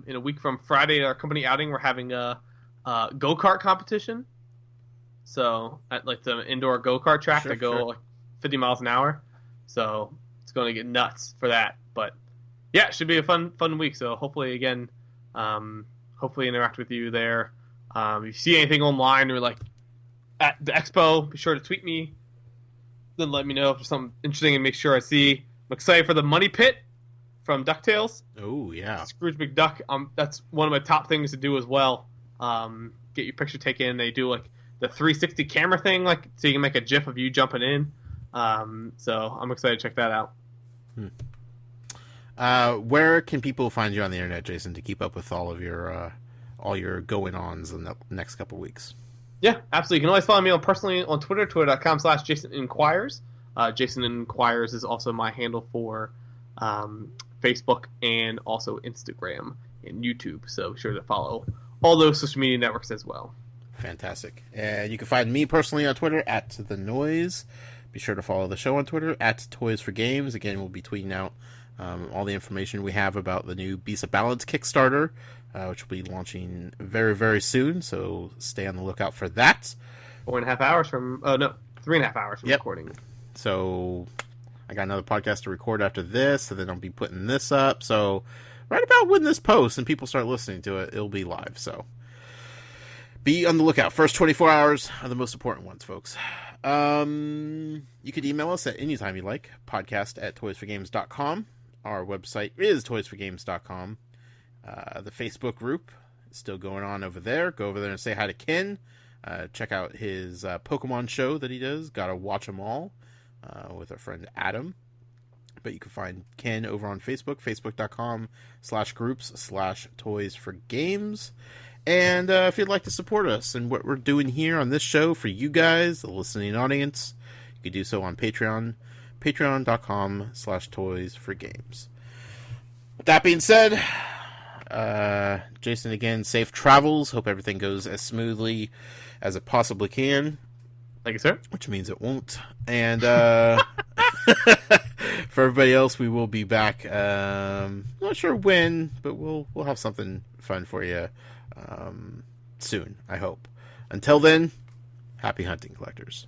In a week from Friday, our company outing, we're having a go-kart competition. So, at, like, the indoor go-kart track, they go like 50 miles an hour. So, it's going to get nuts for that. But, yeah, it should be a fun week. So, hopefully, again, hopefully interact with you there. If you see anything online or, like, at the expo, be sure to tweet me. Then let me know if there's something interesting and make sure I see. I'm excited for the Money Pit from DuckTales. Oh, yeah. Scrooge McDuck. That's one of my top things to do as well. Get your picture taken. They do, like, the 360 camera thing, like, so you can make a GIF of you jumping in. So I'm excited to check that out. Where can people find you on the internet, Jason, to keep up with all your going-ons in the next couple weeks? Yeah, absolutely. You can always follow me personally on Twitter, twitter.com/JasonInquires. Jason Inquires is also my handle for Facebook and also Instagram and YouTube. So be sure to follow all those social media networks as well. Fantastic. And you can find me personally on Twitter @TheNoise. Be sure to follow the show on Twitter @ToysForGames. Again, we'll be tweeting out all the information we have about the new Beasts of Balance Kickstarter, which will be launching very, very soon. So stay on the lookout for that. 4.5 hours from. Oh no, 3.5 hours from Yep. recording. So I got another podcast to record after this, and then I'll be putting this up. So right about when this posts and people start listening to it, it'll be live. So be on the lookout. First 24 hours are the most important ones, folks. You could email us at any time you like. podcast@toysforgames.com. Our website is toysforgames.com. The Facebook group is still going on over there. Go over there and say hi to Ken. Check out his Pokemon show that he does. Gotta watch them all with our friend Adam. But you can find Ken over on Facebook, facebook.com/groups/toysforgames. And if you'd like to support us and what we're doing here on this show for you guys, the listening audience, you can do so on Patreon, patreon.com/toysforgames. With that being said, Jason, again, safe travels. Hope everything goes as smoothly as it possibly can. Thank you, sir. Which means it won't. And for everybody else, we will be back. Not sure when, but we'll have something fun for you soon, I hope. Until then, happy hunting, collectors.